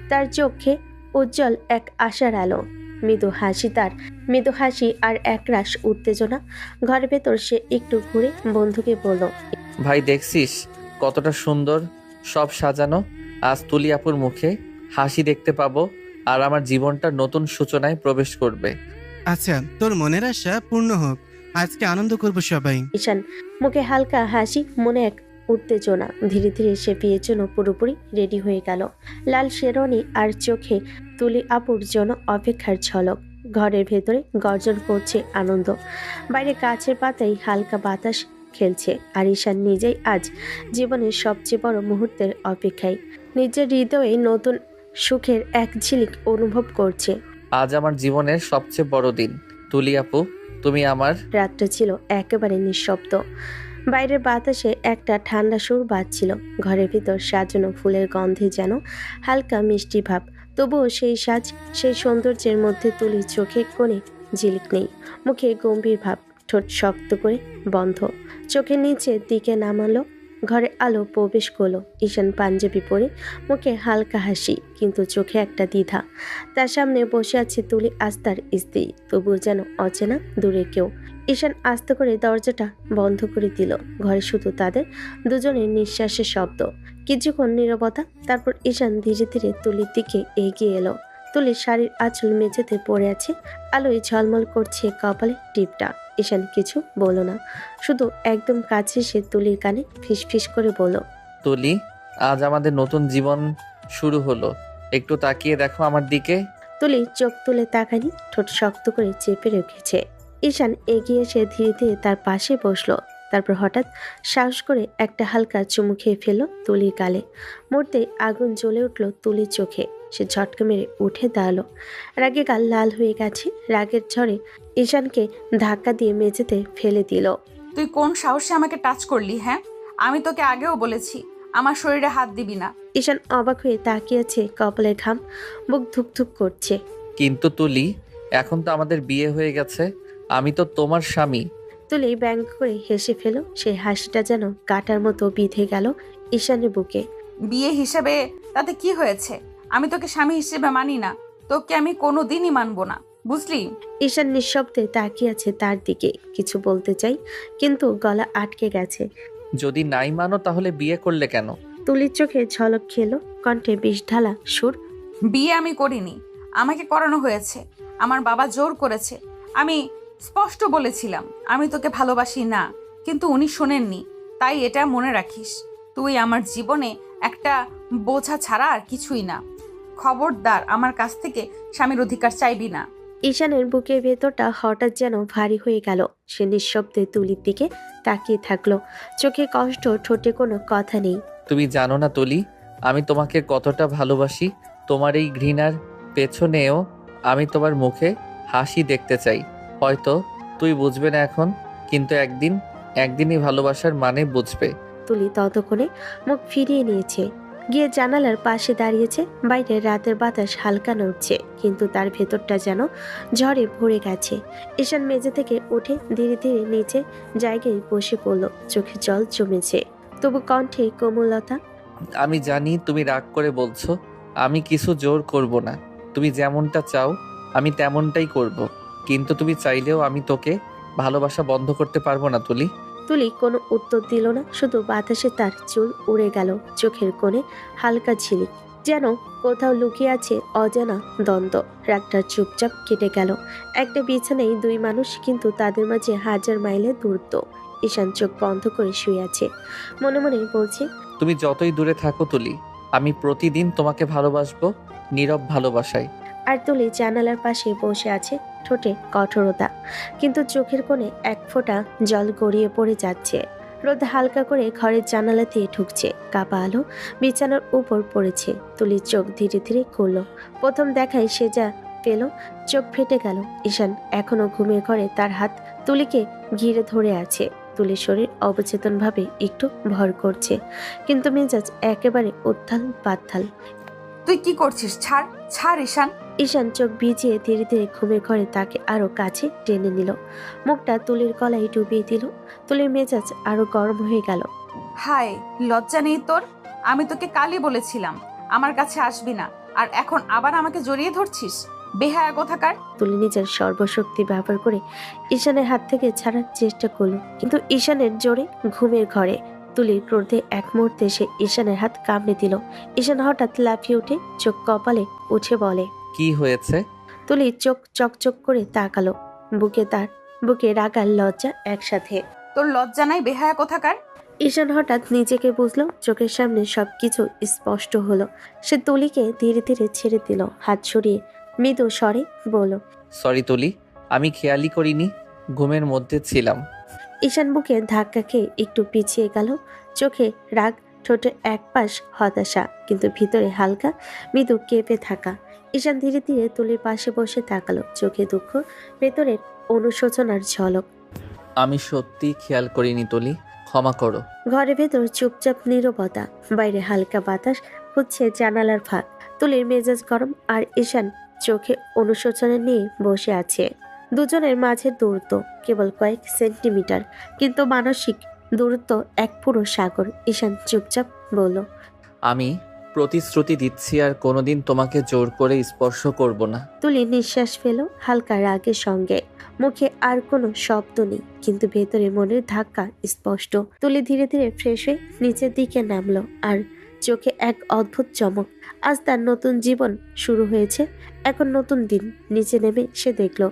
তার চোখে উজ্জ্বল এক আশার আলো, মৃদু হাসি আর একরাশ উত্তেজনা। ঘরের ভেতর সে একটু ঘুরে বন্ধুকে বলল। ভাই, দেখছিস কতটা সুন্দর সব সাজানো। আজ তুলি আপুর মুখে হাসি দেখতে পাবো, আর আমার জীবনটা নতুন সূচনায় প্রবেশ করবে। আচ্ছা, তোর মনের আশা পূর্ণ হোক। আজকে আনন্দ করব সবাই। ঈশান মুখে হালকা হাসি, মনে এক উত্তেজনা। ধীরে ধীরে সে বিয়ের জন্য পুরোপুরি রেডি হয়ে গেল। লাল শেরওয়ানি আর চোখে তুলি আপুর জন্য অপেক্ষার ঝলক। ঘরের ভেতরে গর্জন করছে আনন্দ। বাইরে গাছের পাতায় হালকা বাতাস খেলছে। আর ঈশান নিজেই আজ জীবনের সবচেয়ে বড় মুহূর্তের অপেক্ষায়। নিজের হৃদয়ে নতুন সুখের এক ঝিলিক অনুভব করছে। আজ আমার জীবনের সবচেয়ে বড় দিন তুলি আপু, তুমি আমার। রাতটা ছিল একেবারে নিঃশব্দ। বাইরের বাতাসে একটা ঠান্ডা সুর বাজছিল। ঘরের ভিতর সাজানো ফুলের গন্ধে যেন হালকা মিষ্টি ভাব। তবুও সেই সাজ, সেই সৌন্দর্যের মধ্যে তুলির চোখে কোণে ঝিলিক নেই। মুখে গম্ভীর ভাব, ঠোঁট শক্ত করে বন্ধ। চোখের নিচের দিকে নামালো। ঘরে আলো প্রবেশ করলো। ঈশান পাঞ্জাবি পরে, মুখে হালকা হাসি, কিন্তু চোখে একটা দ্বিধা। তার সামনে বসে আছে তুলি আস্তার স্ত্রী, তবুও যেন অচেনা দূরে কেউ। ঈশান আস্তে করে দরজাটা বন্ধ করে দিল। ঘরে শুধু তাদের দুজনের নিঃশ্বাসের শব্দ। কিছুক্ষণ নীরবতা, তারপর ঈশান ধীরে ধীরে তুলির দিকে এগিয়ে এলো। তুলির শাড়ির আঁচল মেঝেতে পড়ে আছে, আলোয় ঝলমল করছে কপালে টিপটা। ঈশান কিছু বলল না, শুধু একদম কাছে এসে তুলির কানে ফিসফিস করে বলল, তুলি, আজ আমাদের নতুন জীবন শুরু হলো, একটু তাকিয়ে দেখো আমার দিকে। তুলি চোখ তুলে তাকানি, ঠোঁট শক্ত করে চেপে রেখেছে। ঈশান এগিয়ে এসে ধীরে ধীরে তার পাশে বসলো। তারপর হঠাৎ সাহস করে একটা হালকা চুমু খেয়ে ফেলল তুলির গালে। মুহূর্তে আগুন জ্বলে উঠল তুলির চোখে। সে ঝটকা মেরে উঠে দাঁড়ালো। রাগে গাল লাল হয়ে গেছে। রাগের ঝড়ে ঈশানকে ধাক্কা দিয়ে মেঝেতে ফেলে দিল। তুই কোন সাহসে আমাকে টাচ করলি? হ্যাঁ, আমি তোকে আগেও বলেছি আমার শরীরে হাত দিবি না। ঈশান অবাক হয়ে তাকিয়েছে, কপালের ঘাম বুক ধুকধুক করছে। কিন্তু তুলি, এখন তো আমাদের বিয়ে হয়ে গেছে, আমি তো তোমার স্বামী। তুলি ব্যাঙ্গ করে হেসে ফেল। সেই হাসিটা যেন কাটার মতো বিঁধে গেল ঈশানের বুকে। বিয়ে হিসেবে তাতে কি হয়েছে? আমি তোকে স্বামী হিসেবে মানি না, তোকে আমি কোনো দিনই মানবো না, বুঝলি? ঈশান নিঃশব্দে তাকিয়ে আছে তার দিকে। কিছু বলতে চাই, কিন্তু গলা আটকে গেছে। যদি নাই মানো তাহলে বিয়ে করলে কেন? তুলির চোখে ঝলক খেলো, কণ্ঠে বিষ ঢালা সুর। বিয়ে আমি করিনি, আমাকে করানো হয়েছে। আমার বাবা জোর করেছে। আমি স্পষ্ট বলেছিলাম আমি তোকে ভালোবাসি না, কিন্তু উনি শোনেননি। তাই এটা মনে রাখিস, তুই আমার জীবনে একটা বোঝা ছাড়া আর কিছুই না। খবরদার আমার কাছ থেকে স্বামীর অধিকার চাইবি না। ঈশানের বুকের ভেতরটা হঠাৎ যেন ভারী হয়ে গেল। সে নিঃশব্দে তুলির দিকে তাকিয়ে থাকলো। চোখে কষ্ট, ঠোঁটে কোনো কথা নেই। তুমি জানো না তুলি, আমি তোমাকে কতটা ভালোবাসি। তোমার এই ঘৃণার পেছনেও আমি তোমার মুখে হাসি দেখতে চাই। হয়তো তুই বুঝবে না এখন, কিন্তু একদিনই ভালোবাসার মানে বুঝবে। তুলি ততক্ষণে মুখ ফিরিয়ে নিয়েছে, গিয়ে জানালার পাশে দাঁড়িয়েছে। বাইরে রাতের বাতাস হালকা নড়ছে, কিন্তু তার ভেতরটা যেন ঝড়ে ভরে গেছে। ঈশান মেঝে থেকে উঠে ধীরে ধীরে নিচে জায়গায় বসে পড়ল। চোখে জল জমেছে, তবু কণ্ঠে কোমলতা। আমি জানি তুমি রাগ করে বলছো, আমি কিছু জোর করব না। তুমি যেমনটা চাও আমি তেমনটাই করব, কিন্তু তুমি চাইলেও আমি তোকে ভালোবাসা বন্ধ করতে পারবো না তুলি। তুলি কোনো উত্তর দিল না, শুধু বাতাসে তার চুল উড়ে গেল। চোখের কোণে হালকা ঝিলিক, যেন কোথাও লুকিয়ে আছে অজানা দ্বন্দ্ব। রাতটা চুপচাপ কেটে গেল। একটা বিছানায় দুই মানুষ, কিন্তু তাদের মাঝে হাজার মাইলের দূরত্ব। ঈশান চোখ বন্ধ করে শুয়ে আছে, মনে মনে বলছে, তুমি যতই দূরে থাকো তুলি, আমি প্রতিদিন তোমাকে ভালোবাসবো, নীরব ভালোবাসায়। আর তুলি জানালার পাশে বসে আছে, ঠোঁটে কঠোরতা, কিন্তু চোখের কোণে এক ফোঁটা জল গড়িয়ে পড়ে যাচ্ছে। রোদ হালকা করে ঘরের জানালা দিয়ে ঢুকছে। কাপা আলো বিছানার উপর পড়েছে। তুলির চোখ ধীরে ধীরে খুলল। প্রথম দেখায় সে যা পেল, চোখ ফেটে গেল। ঈশান এখনো ঘুমের ঘরে, তার হাত তুলিকে ঘিরে ধরে আছে। তুলির শরীর অবচেতনভাবে একটু ভর করছে, কিন্তু মেজাজ একেবারে উত্থাল পাত্থাল। তুই কি করছিস? ছাড় ছাড় ঈশান। ঈশান চোখ ভিজিয়ে ধীরে ধীরে ঘুমের ঘরে তাকে আরো কাছে টেনে নিল। মুখটা তুলির গলায় ডুবিয়ে দিল। তুলির মেজাজ আরো গরম হয়ে গেল। হায়, লজ্জা নেই তোর? আমি তোকে কালই বলেছিলাম আমার কাছে আসবি না, আর এখন আবার আমাকে জড়িয়ে ধরছিস? বেহায়া কোথাকার। তুলি নিজের সর্বশক্তি ব্যবহার করে ঈশানের হাত থেকে ছাড়ার চেষ্টা করলো, কিন্তু ঈশানের জোরে ঘুমের ঘরে। তুলির ক্রোধে এক মুহূর্তে সে ঈশানের হাত কামড়ে দিল। ঈশান হঠাৎ লাফিয়ে উঠে চোখ কপালে উঠে বলে, কি হয়েছে? তুলি চোখ চকচক করে তাকালো। বুকে তার বুকে রাগ আর লজ্জা একসাথে। তোর লজ্জা নাই বেহায়া কোথাকার? ঈশান হঠাৎ নিজেকে বুঝলো, চোখের সামনে সবকিছু স্পষ্ট হলো। সে তুলিকে ধীরে ধীরে ছেড়ে দিল, হাত সরিয়ে মৃদু স্বরে বলল, সরি তুলি, আমি খেয়ালই করিনি, ঘুমের মধ্যে ছিলাম। ঈশান বুকে ধাক্কা খেয়ে একটু পিছিয়ে গেল, চোখে রাগ, ঠোঁটে এক পাশ হতাশা, কিন্তু ভিতরে হালকা মৃদু কেঁপে থাকা। ঈশান ধীরে ধীরে তুলির পাশে বসে তাকালো, চোখে দুঃখ, ভেতরের অনুশোচনার ঝলক। আমি সত্যি খেয়াল করিনি তুলি, ক্ষমা করো। ঘরের ভেতর চুপচাপ নীরবতা, বাইরে হালকা বাতাস হচ্ছে জানালার ফাঁক। তুলির মেজাজ গরম আর ঈশান চোখে অনুশোচনা নিয়ে বসে আছে। দুজনের মাঝের দূরত্ব কেবল কয়েক সেন্টিমিটার, কিন্তু মানসিক দূরত্ব এক পুরো সাগর। ঈশান চুপচাপ বলল, আমি প্রতিশ্রুতি দিচ্ছি আর কোনোদিন তোমাকে জোর করে স্পর্শ করব না। তুলি নিঃশ্বাস ফেল হালকা রাগের সঙ্গে, মুখে আর কোনো শব্দ নেই, কিন্তু ভেতরে মনের ধাক্কা স্পষ্ট। তুলি ধীরে ধীরে ফ্রেশ হয়ে নিচের দিকে নামলো, আর চোখে এক অদ্ভুত চমক। আজ তার নতুন জীবন শুরু হয়েছে, এখন নতুন দিন। নিচে নেমে সে দেখল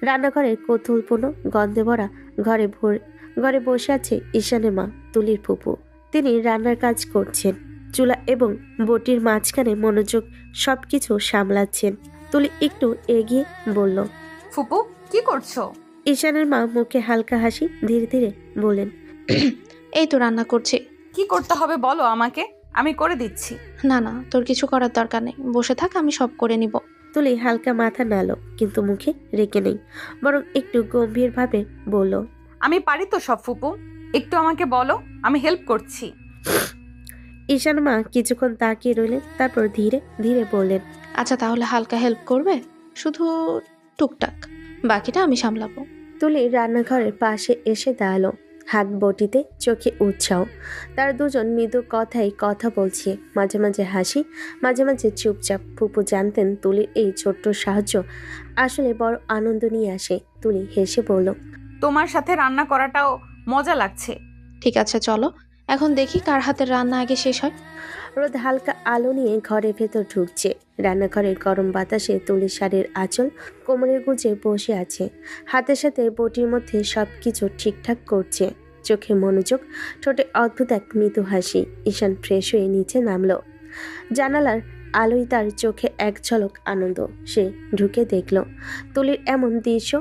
রান্নাঘরের কৌতূহলপূর্ণ গন্ধে ভরা ঘরে বসে আছে ঈশানের মা, তুলির ফুপু। তিনি রান্নার কাজ করছেন, চুলা এবং বটির মাঝখানে মনোযোগ সবকিছু সামলাচ্ছেন। তুলি একটু এগিয়ে বলল, ফুপু কি করছো? ঈশানের মা মুখে হালকা হাসি, ধীরে ধীরে বলেন, এই তো রান্না করছি। কি করতে হবে বলো আমাকে, আমি করে দিচ্ছি। না না, তোর কিছু করার দরকার নেই, বসে থাক, আমি সব করে নিব। তুলি হালকা মাথা নাড়ল, কিন্তু মুখে রেখে নেই, বরং একটু গম্ভীরভাবে বলল, আমি পারি তো সব ফুপু, একটু আমাকে বলো, আমি হেল্প করছি। ঈশান মা কিছুক্ষণ তাকিয়ে রইলেন, তারপর ধীরে ধীরে বললেন, আচ্ছা তাহলে হালকা হেল্প করবে, শুধু টুকটাক, বাকিটা আমি সামলাবো। তুলি রান্নাঘরের পাশে এসে দাঁড়ালো, হাত বটিতে, চোখে উৎসাহ। তারা দুজন মৃদু কথায় কথা বলছে, মাঝে মাঝে হাসি, মাঝে মাঝে চুপচাপ। ফুপু জানতেন তুলির এই ছোট্ট সাহায্য আসলে বড় আনন্দ নিয়ে আসে। তুলি হেসে বলল, তোমার সাথে রান্না করাটাও মজা লাগছে। ঠিক আছে চলো, এখন দেখি কার হাতের রান্না আগে শেষ হয়। রোদ হালকা আলো নিয়ে ঘরের ভেতর ঢুকছে। রান্নাঘরের গরম বাতাসে তুলির শাড়ির আঁচল কোমরের গুজে বসে আছে, হাতের সাথে বটির মধ্যে সবকিছু ঠিকঠাক করছে। চোখে মনোযোগ, ঠোঁটে অদ্ভুত এক মৃদু হাসি। ঈশান ফ্রেশ হয়ে নিচে নামলো। জানালার আলোয় তার চোখে এক ঝলক আনন্দ। সে ঢুকে দেখল তুলির এমন দৃশ্য,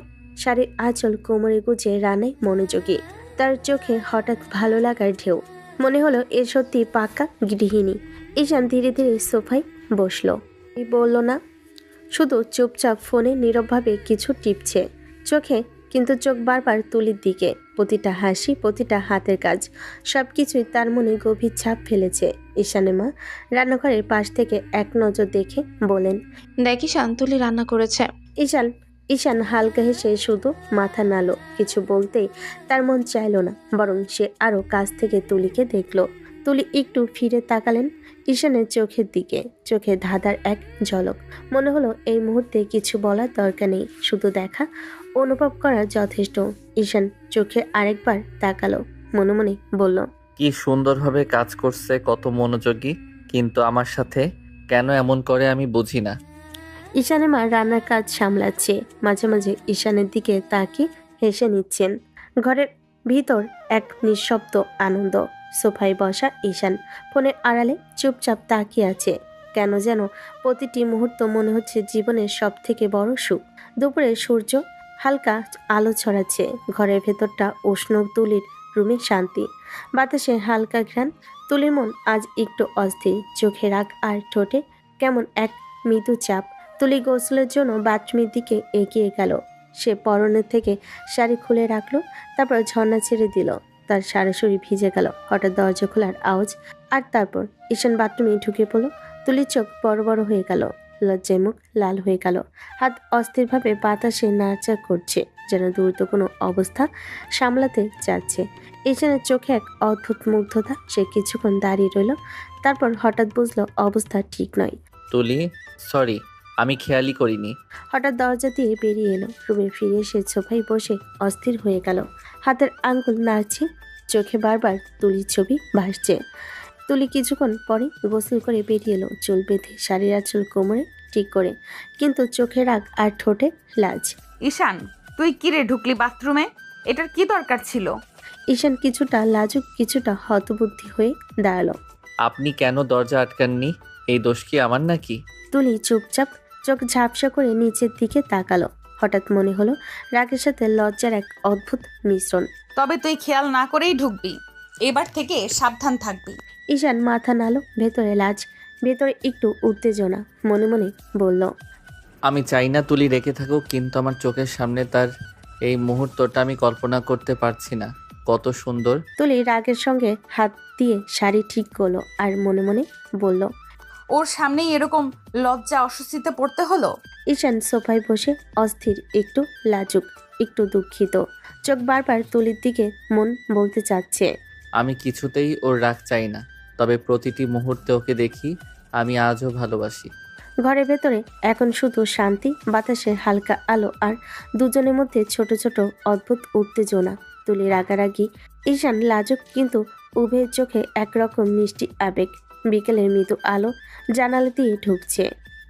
শাড়ির আঁচল কোমরে গুজে রান্নায় মনোযোগী। তার চোখে হঠাৎ ভালো লাগার ঢেউ। মনে হলো এ সত্যি পাক্কা গৃহিণী। ঈশান ধীরে ধীরে সোফায় বসলো। বলল না, শুধু চুপচাপ ফোনে নীরবভাবে কিছু টিপছে চোখে, কিন্তু চোখ বারবার তুলির দিকে। প্রতিটা হাসি, প্রতিটা হাতের কাজ, সবকিছুই তার মনে গভীর ছাপ ফেলেছে। ঈশানের মা রান্নাঘরের পাশ থেকে এক নজর দেখে বলেন, দেখি শান্তুলি রান্না করেছে। ঈশান হালকা হেসে শুধু মাথা নাড়ল। কিছু বলতেই তার মন চাইল না, বরং সে আরো কাছ থেকে তুলিকে দেখল। তুলি একটু ফিরে তাকালেন ঈশানের চোখের দিকে, চোখে ধাঁধার এক ঝলক। মনে হলো এই মুহূর্তে কিছু বলার দরকার নেই, শুধু দেখা, অনুভব করা যথেষ্ট। ঈশান চোখে আরেকবার তাকালো, মনে মনে বলল, কি সুন্দরভাবে কাজ করছে, কত মনোযোগী, কিন্তু আমার সাথে কেন এমন করে আমি বুঝি না। ঈশানের মা রান্নার কাজ সামলাচ্ছে, মাঝে মাঝে ঈশানের দিকে তাকিয়ে হেসে নিচ্ছেন। ঘরের ভিতর এক নিঃশব্দ আনন্দ। সোফায় বসা ঈশান ফোনের আড়ালে চুপচাপ তাকিয়ে আছে। কেন যেন প্রতিটি মুহূর্ত মনে হচ্ছে জীবনের সব থেকে বড় সুখ। দুপুরে সূর্য হালকা আলো ছড়াচ্ছে, ঘরের ভেতরটা উষ্ণ। তুলির রুমে শান্তি, বাতাসে হালকা ঘ্রাণ। তুলির মন আজ একটু অস্থির, চোখে রাগ আর ঠোঁটে কেমন এক মৃদু চাপ। তুলি গোসলের জন্য বাথরুমের দিকে এগিয়ে গেল। সে পরনের থেকে শাড়ি খুলে রাখলো, তারপর ঝর্ণা ছেড়ে দিল। তার সারাশরীর ভিজে গেল। হঠাৎ দরজা খোলার আওয়াজ, আর তারপর ঈশান বাথরুমে ঢুকে পড়ল। তুলির চোখ বড় বড় হয়ে গেল, লজ্জায় মুখ লাল হয়ে গেল। হাত অস্থিরভাবে বাতাসে নাড়াচাড়া করছে, যেন দ্রুত কোনো অবস্থা সামলাতে চাচ্ছে। ঈশানের চোখে এক অদ্ভুত মুগ্ধতা। সে কিছুক্ষণ দাঁড়িয়ে রইল, তারপর হঠাৎ বুঝলো অবস্থা ঠিক নয়। তুলি, সরি, আমি খেয়ালই করিনি। হঠাৎ দরজা দিয়ে বেরিয়ে এলো। রুমে ফিরে এসে সোফায় বসে অস্থির হয়ে গেল। হাতের আঙ্গুল নাড়ছে, চোখে বারবার তুলির ছবি ভাসছে। তুলি কিছুক্ষণ পরে গোসল করে বেরিয়ে এলো, চুল বেঁধে, শাড়ির আঁচল কোমরে ঠিক করে, কিন্তু চোখে রাগ আর ঠোঁটে লাজ। ঈশান তুই কিরে ঢুকলি বাথরুমে? এটার কি দরকার ছিল? ঈশান কিছুটা লাজুক কিছুটা হতবুদ্ধি হয়ে দাঁড়ালো। আপনি কেন দরজা আটকাননি? এই দোষ কি আমার নাকি? তুলি চুপচাপ চোখ ঝাপসা করে নিচের দিকে তাকালো। হঠাৎ মনে হলো রাগের সাথে লজ্জার এক অদ্ভুত মিশ্রণ। তবে তুই খেয়াল না করেই ঢুকবি। এবার থেকে সাবধান থাকবি। ঈশান মাথা নাড়ল, ভেতরে লাজ, ভেতরে একটু উত্তেজনা। মনে মনে বলল, আমি চাই না তুলি রেখে থাকুক, কিন্তু আমার চোখের সামনে তার এই মুহূর্তটা আমি কল্পনা করতে পারছি না। কত সুন্দর। তুলি রাগের সঙ্গে হাত দিয়ে শাড়ি ঠিক করলো আর মনে মনে বলল, ওর সামনেই এরকম লজ্জা অস্বস্তিতে পড়তে হলো। ঈশান সোফায় বসে অস্থির, একটু লাজুক, একটু দুঃখিত। চোখ বারবার তুলির দিকে, মন বলতে চাচ্ছে, আমি কিছুতেই ওর রাগ চাই না, তবে প্রতিটি মুহূর্তে ওকে দেখি আমি আজও ভালোবাসি। ঘরের ভেতরে এখন শুধু শান্তি, বাতাসের হালকা আলো আর দুজনের মধ্যে ছোট ছোট অদ্ভুত উত্তেজনা। তুলি রাগারাগি, ঈশান লাজুক, কিন্তু উভয়ের চোখে একরকম মিষ্টি আবেগ। বিকেলের মৃদু আলো জানালা দিয়ে ঢুকছে।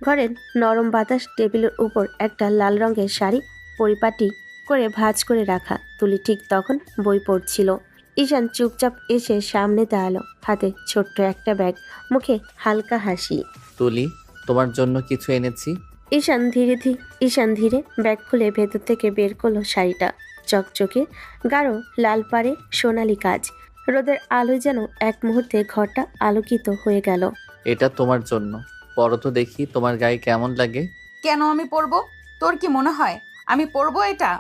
ঘরের নরম বাতাস, টেবিলের উপর একটা লাল রঙের শাড়ি পরিপাটি করে ভাঁজ করে রাখা। তুলি ঠিক তখন বই পড়ছিল। ঈশান চুপচাপ এসে সামনে দাঁড়ালো, হাতে ছোট্ট একটা ব্যাগ, মুখে হালকা হাসি। তুলি, তোমার জন্য কিছু এনেছি। ঈশান ধীরে ব্যাগ খুলে ভেতর থেকে বের করলো শাড়িটা। চকচকে গাঢ় লাল পাড়ে সোনালি কাজ। রোদের আলো যেন এক মুহূর্তে ঘরটা আলোকিত হয়ে গেল। এটা তোমার জন্য, পরো তো দেখি তোমার গায়ে কেমন লাগে। কেন আমি পরবো? তোর কি মনে হয় আমি পরবো এটা?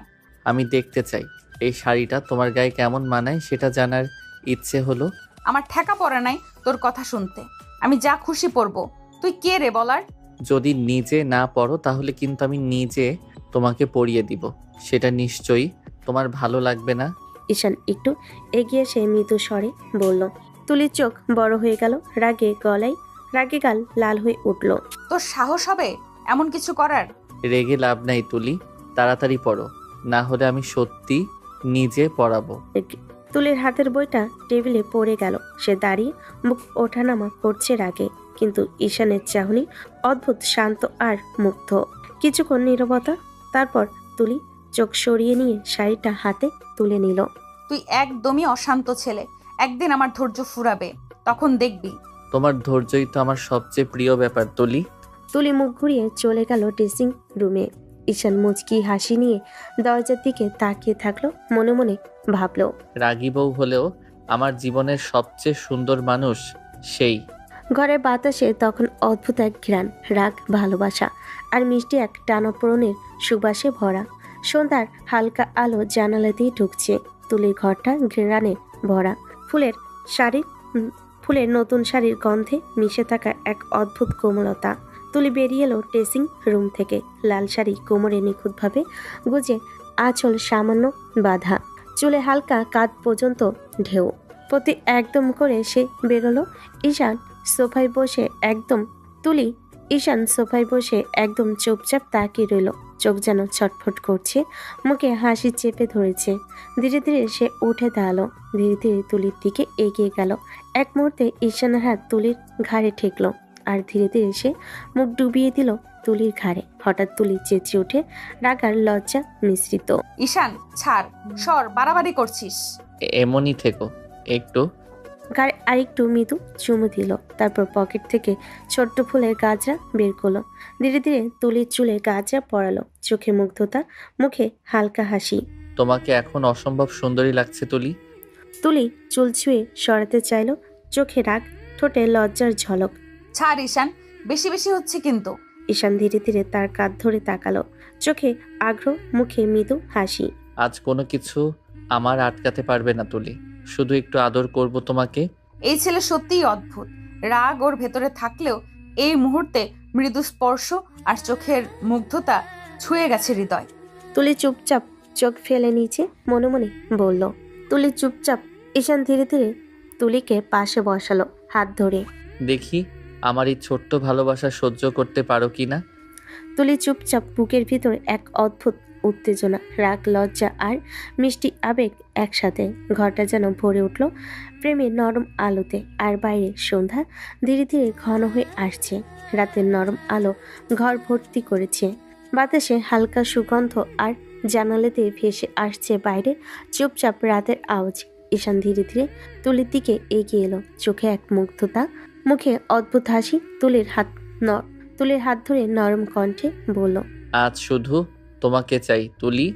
আমি দেখতে চাই এই শাড়িটা তোমার গায়ে কেমন মানায়, সেটা জানার ইচ্ছে হলো। আমার ঠেকা পড়ে নাই তোর কথা শুনতে। আমি যা খুশি পরবো। তুই কে রে বলার? যদি নিজে না পড়ো তাহলে কিন্তু আমি নিজে তোমাকে পরিয়ে দিব। সেটা নিশ্চয়ই তোমার ভালো লাগবে না। ঈশান একটু এগিয়ে এসে মৃদু স্বরে বলল। তুলির চোখ বড় হয়ে গেল, রাগে গাল লাল হয়ে উঠল। তোর সাহস হবে এমন কিছু করার? রেগে লাভ নাই তুলি, তাড়াতাড়ি পড়ো, না হলে আমি সত্যি নিজে পড়াবো। তুলির হাতের বইটা টেবিলে পড়ে গেল। সে দাঁড়িয়ে মুখ ওঠানামা করছে রাগে, কিন্তু ঈশানের চাহনি অদ্ভুত শান্ত আর মুগ্ধ। কিছুক্ষণ নীরবতা, তারপর তুলি চোখ সরিয়ে নিয়ে শাড়িটা হাতে তুলে নিল। তুই একদমই অশান্ত ছেলে। একদিন আমার ধৈর্য ফুরাবে, তখন দেখবি। তোমার ধৈর্যই তো আমার সবচেয়ে প্রিয় ব্যাপার তুলি। তুলি মুখ ঘুরিয়ে চলে গেল ড্রেসিং রুমে। ঈশান মুচকি হাসি নিয়ে দরজার দিকে তাকিয়ে থাকলো, মনে মনে ভাবলো, রাগী বউ হলেও আমার জীবনের সবচেয়ে সুন্দর মানুষ সেই। ঘরের বাতাসে তখন অদ্ভুত এক ঘ্রাণ, রাগ, ভালোবাসা আর মিষ্টি এক টানাপোড়েনের সুবাসে ভরা। সন্ধ্যার হালকা আলো জানালা দিয়ে ঢুকছে। তুলির ঘরটা ঘ্রাণে ভরা। ফুলের নতুন শাড়ির গন্ধে মিশে থাকা এক অদ্ভুত কোমলতা। তুলি বেরিয়ে এলো ড্রেসিং রুম থেকে। লাল শাড়ি কোমরে নিখুঁতভাবে গুজে, আঁচল সামান্য বাঁধা, চুলে হালকা কাঁধ পর্যন্ত ঢেউ। প্রতি একদম করে সে বেরোলো। ঈশান সোফায় বসে একদম চুপচাপ তাকিয়ে রইল। চোখ যেন ছটফট করছে, মুখে হাসি চেপে ধরেছে। ধীরে ধীরে সে উঠে দাঁড়ালো, ধীরে ধীরে তুলির দিকে এগিয়ে গেল। এক মুহূর্তে ঈশানের হাত তুলির ঘাড়ে ঠেকলো, আর ধীরে ধীরে সে মুখ ডুবিয়ে দিল তুলির ঘাড়ে। হঠাৎ তুলি চেঁচিয়ে উঠে, রাগ আর লজ্জা মিশ্রিত। ঈশান ছাড়, সর, বাড়াবাড়ি করছিস। এমনই থেকো একটু। গায়ে আরেকটু মৃদু চুমু দিল, তারপর পকেট থেকে ছোট্ট ফুলের গাজরা বের করলো। ধীরে ধীরে তুলির চুলে গাজরা পরালো, চোখে মুগ্ধতা, মুখে হালকা হাসি। তোমাকে এখন অসম্ভব সুন্দরী লাগছে তুলি। তুলি চুল ছুঁয়ে সরাতে চাইলো, চোখে রাগ, ঠোঁটে লজ্জার ঝলক। ছাড় ঈশান, বেশি বেশি হচ্ছে কিন্তু। ঈশান ধীরে ধীরে তার কাঁধ ধরে তাকালো, চোখে আগ্রহ, মুখে মৃদু হাসি। আজ কোনো কিছু আমার আটকাতে পারবে না তুলি, শুধু একটু আদর করব তোমাকে। এই ছেলে সত্যিই অদ্ভুত। রাগ ওর ভেতরে থাকলেও এই মুহূর্তে মৃদু স্পর্শ আর চোখের মুগ্ধতা ছুঁয়ে গেছে হৃদয়। তুলি চুপচাপ চোখ ফেলে নিচে, মনে মনে বলল। তুলি চুপচাপ। ঈশান ধীরে ধীরে তুলিকে পাশে বসালো, হাত ধরে। দেখি আমার এই ছোট্ট ভালোবাসা সহ্য করতে পারো কি না। তুলি চুপচাপ, বুকের ভিতরে এক অদ্ভুত উত্তেজনা, রাগ, লজ্জা আর মিষ্টি আবেগ একসাথে। ঘরটা যেন ভরে উঠল প্রেমের নরম আলোতে। আর বাইরে সন্ধ্যা ধীরে ধীরে ঘন হয়ে আসছে। রাতের নরম আলো ঘর ভর্তি করেছে। বাতাসে হালকা সুগন্ধ আর জানালা দিয়ে ভেসে আসছে বাইরে চুপচাপ রাতের আওয়াজ। ঈশান ধীরে ধীরে তুলির দিকে এগিয়ে এলো, চোখে এক মুগ্ধতা, মুখে অদ্ভুত হাসি। তুলির হাত ধরে নরম কণ্ঠে বলল, আজ শুধু তোমাকে চাই তুলি।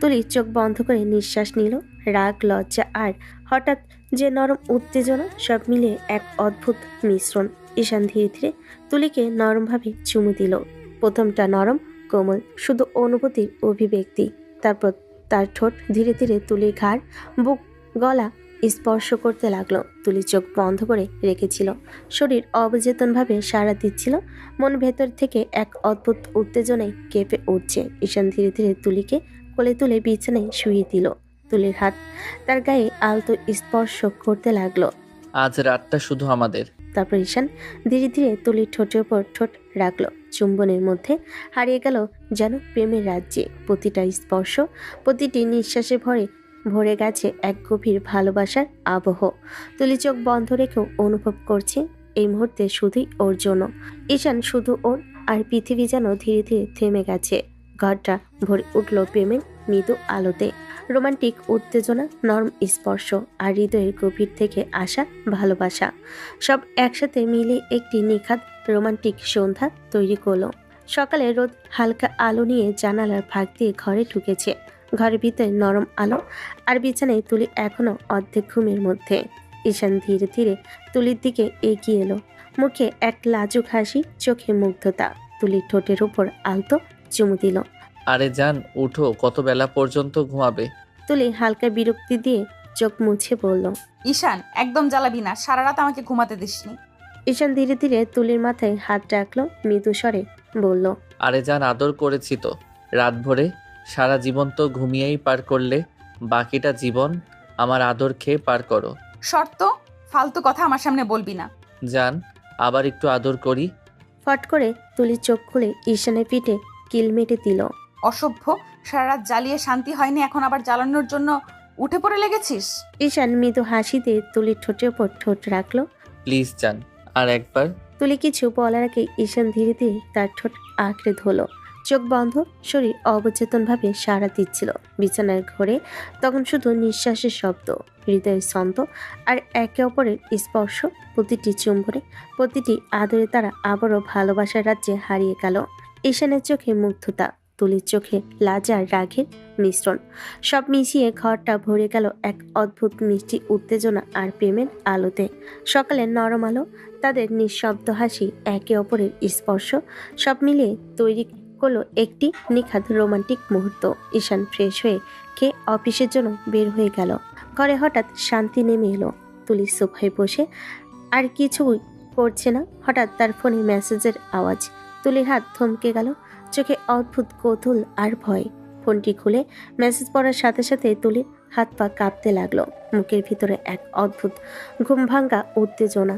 তুলি চোখ বন্ধ করে নিঃশ্বাস নিল। রাগ, লজ্জা আর হঠাৎ যে নরম উত্তেজনা সব মিলিয়ে এক অদ্ভুত মিশ্রণ। ঈশান ধীরে ধীরে তুলিকে নরমভাবে চুমু দিল। প্রথমটা নরম, কোমল, শুধু অনুভূতির অভিব্যক্তি। তারপর তার ঠোঁট ধীরে ধীরে তুলির ঘাড়, বুক, গলা স্পর্শ করতে লাগলো। তুলি চোখ বন্ধ করে রেখেছিল, শরীর অবচেতনভাবে সাড়া দিচ্ছিল। মন ভেতর থেকে এক অদ্ভুত উত্তেজনায় কেঁপে উঠছে। ঈশান ধীরে ধীরে তুলিকে কোলে তুলে বিছানায় শুইয়ে দিল। তুলির হাত তার গায়ে আলতো স্পর্শ করতে লাগলো। আজ রাতটা শুধু আমাদের। তারপর ঈশান ধীরে ধীরে তুলির ঠোঁটের উপর ঠোঁট রাখলো। চুম্বনের মধ্যে হারিয়ে গেল যেন প্রেমের রাজ্যে। প্রতিটা স্পর্শ, প্রতিটি নিঃশ্বাসে ভরে গেছে এক গভীর ভালোবাসার আবহ। তুলি চোখ বন্ধ রেখেও অনুভব করছে এই মুহূর্তে শুধুই ওর জন্য। ঈশান শুধু ওর, আর পৃথিবী যেন ধীরে ধীরে থেমে গেছে। ঘরটা ভরে উঠল প্রেমের মৃদু আলোতে। রোমান্টিক উত্তেজনা, নরম স্পর্শ আর হৃদয়ের গভীর থেকে আসা ভালোবাসা সব একসাথে মিলে একটি নিখাত রোমান্টিক সন্ধ্যা তৈরি করলো। সকালে রোদ হালকা আলো নিয়ে জানালার ফাঁক দিয়ে ঘরে ঢুকেছে। ঘরের ভিতরে নরম আলো, আর বিছানায় তুলি এখনো অর্ধেক ঘুমের মধ্যে। ঈশান ধীরে ধীরে তুলির দিকে এগিয়ে এলো, মুখে এক লাজুক হাসি, চোখে মুগ্ধতা। তুলির ঠোঁটের উপর আলতো চুমু দিল। আরে জান, উঠো, কত বেলা পর্যন্ত ঘুমাবে? তুলি হালকা বিরক্তি দিয়ে চোখ মুছে বলল। ঈশান, একদম জ্বালাবি না, সারা রাত আমাকে ঘুমাতে দিসনি। ঈশান ধীরে ধীরে তুলির মাথায় হাত রাখলো, মৃদু স্বরে বলল। আরে জান, আদর করেছি তো রাত ভরে। সারা জীবন তো ঘুমিয়েই পার করলে, বাকিটা জীবন আমার আদর খেয়ে পার করো। শর্ত, ফালতু কথা আমার সামনে বলবি না। জান, আবার একটু আদর করি। ফট করে তুলি চোখ খুলে ঈশানের পিঠে কিল মেটে দিল। অসভ্য, সারা রাত জ্বালিয়ে শান্তি হয়নি, এখন আবার জ্বালানোর জন্য উঠে পড়ে লেগেছিস। ঈশান মৃদু হাসি দিয়ে তুলির ঠোঁটের ওপর ঠোঁট রাখলো। প্লিজ জান, আর একবার। তুলি কিছু বলার আগে ঈশান ধীরে ধীরে তার ঠোঁট আঁকড়ে ধরলো। চোখ বন্ধ, শরীর অবচেতনভাবে সাড়া দিচ্ছিল। বিছানার ঘরে তখন শুধু নিঃশ্বাসের শব্দ, হৃদয়ের ছন্দ আর একে অপরের স্পর্শ। প্রতিটি চুম্বনে, প্রতিটি আদরে তারা আবারও ভালোবাসার রাজ্যে হারিয়ে গেল। ঈশানের চোখে মুগ্ধতা, তুলির চোখে লাজা আর রাগের মিশ্রণ। সব মিশিয়ে ঘরটা ভরে গেল এক অদ্ভুত মিষ্টি উত্তেজনা আর প্রেমের আলোতে। সকালের নরম আলো, তাদের নিঃশব্দ হাসি, একে অপরের স্পর্শ সব মিলিয়ে তৈরি করলো একটি নিখাত রোমান্টিক মুহূর্ত। ঈশান ফ্রেশ হয়ে খেয়ে অফিসের জন্য বের হয়ে গেল। ঘরে হঠাৎ শান্তি নেমে এলো। তুলি সোফায় বসে আর কিছুই করছে না। হঠাৎ তার ফোনে মেসেজের আওয়াজ। তুলির হাত থমকে গেল, চোখে অদ্ভুত কৌতূহল আর ভয়। ফোনটি খুলে মেসেজ পড়ার সাথে সাথে তুলির হাত পা কাঁপতে লাগলো। মুখের ভিতরে এক অদ্ভুত ঘুমভাঙ্গা উত্তেজনা,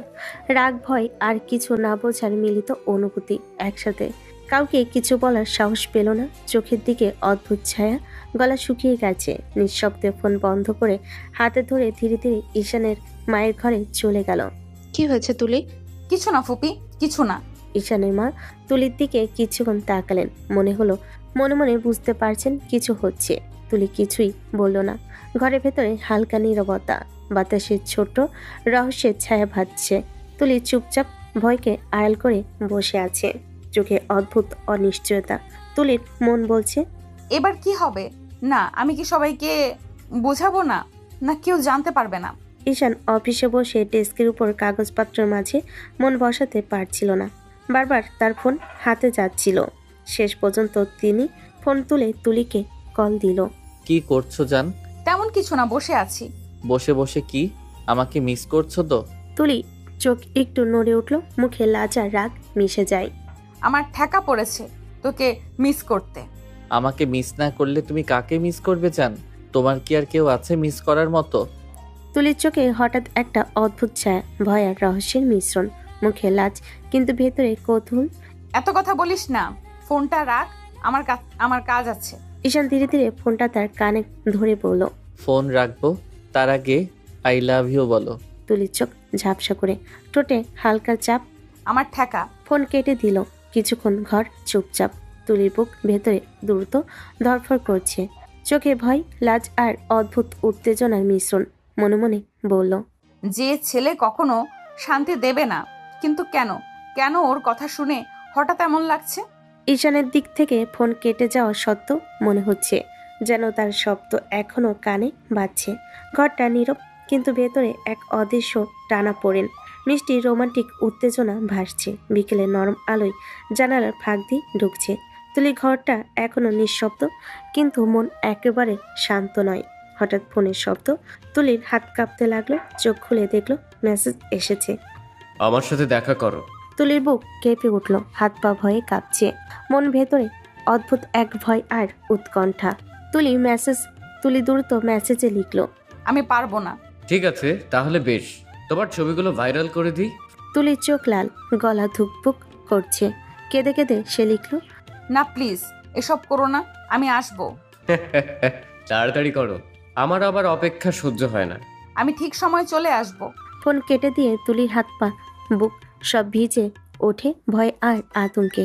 রাগ, ভয় আর কিছু না বোঝার মিলিত অনুভূতি একসাথে। কাউকে কিছু বলার সাহস পেল না। চোখের দিকে অদ্ভুত ছায়া, গলা শুকিয়ে গেছে। নিঃশব্দে ফোন বন্ধ করে হাতে ধরে ধীরে ধীরে ঈশানের মায়ের ঘরে চলে গেল। কি হয়েছে তুলি? কিছু না ফুপি, কিছু না। ঈশানের মা তুলির দিকে কিছুক্ষণ তাকালেন। মনে হলো মনে মনে বুঝতে পারছেন কিছু হচ্ছে। তুলি কিছুই বলল না। ঘরের ভেতরে হালকা নীরবতা, বাতাসের ছোট রহস্যের ছায়া ভাসছে। তুলি চুপচাপ ভয়কে আড়াল করে বসে আছে, চোখে অদ্ভুত অনিশ্চয়তা। তুলির মন বলছে, এবার কি হবে? না, আমি কি সবাইকে বোঝাবো না? না, কেউ জানতে পারবে না। ঈশান অফিসে বসে ডেস্কের উপর কাগজপত্রের মাঝে মন বসাতে পারছিল না। বারবার তার ফোন হাতে যাচ্ছিল। শেষ পর্যন্ত তিনি ফোন তুলে তুলিকে কল দিল। কি করছো জান? তেমন কিছু না, বসে আছি। বসে বসে কি আমাকে মিস করছো তো? তুলি চোখ একটু নড়ে উঠল, মুখে লাজা রাগ মিশে যায়। আমার ঠেকা পড়েছে তোকে মিস করতে। আমাকে মিস না করলে তুমি কাকে মিস করবে জান? তোমার কি আর কেউ আছে মিস করার মতো? তুলির চোখে হঠাৎ একটা অদ্ভুত ছায়া, ভয় আর রহস্যের মিশ্রণ। মুখে লাজ, কিন্তু ভেতরে কৌতূহল। এত কথা বলিস না, ফোনটা রাখ, আমার কাজ আছে। ঈশান ধীরে ধীরে ফোনটা তার কানে ধরে বলল। ফোন রাখবো, তার আগে আই লাভ ইউ বলো। তুলির চোখ ঝাপসা করে, ঠোঁটে হালকা চাপ। আমার ঠেকা। ফোন কেটে দিল। কিছুক্ষণ ঘর চুপচাপ। তুলির বুক ভেতরে দ্রুত ধরফর করছে। চোখে ভয়, লাজ আর অদ্ভুত উত্তেজনার মিশ্রণ। মনে মনে বলল, যে ছেলে কখনো শান্তি দেবে না, কিন্তু কেন কেন ওর কথা শুনে হঠাৎ এমন লাগছে? ঈশানের দিক থেকে ফোন কেটে যাওয়া সত্ত্বেও মনে হচ্ছে যেন তার শব্দ এখনো কানে বাজছে। ঘরটা নীরব, কিন্তু ভেতরে এক অদৃশ্য টানা পড়েন মিষ্টি রোমান্টিক উত্তেজনা ভাসছে। বিকেলের নরম আলোয় জানালার ফাঁক দিয়ে ঢুকছে। তুলি ঘরটা এখনো নিঃশব্দ, কিন্তু মন একেবারে শান্ত নয়। হঠাৎ ফোনের শব্দ, তুলির হাত কাঁপতে লাগলো। চোখ খুলে দেখলো মেসেজ এসেছে। আমার সাথে দেখা করো। তুলির বুক কেঁপে উঠল, হাত পা ভয়ে কাঁপছে। মন ভেতরে অদ্ভুত এক ভয় আর উৎকণ্ঠা। তুলি দ্রুত মেসেজে লিখলো, আমি পারবো না। ঠিক আছে, তাহলে বেশ, তোমার ছবিগুলো ভাইরাল করে দিই। তুলির চোখ লাল, গলা ধুকপুক করছে। কেঁদে কেঁদে সে লিখলো, না প্লিজ, এসব করো না, আমি আসবো। তাড়াতাড়ি করো, আমার আবার অপেক্ষা সহ্য হয় না। আমি ঠিক সময় চলে আসবো। ফোন কেটে দিয়ে তুলির হাত পা বুক সব ভিজে ওঠে ভয় আর আতঙ্কে।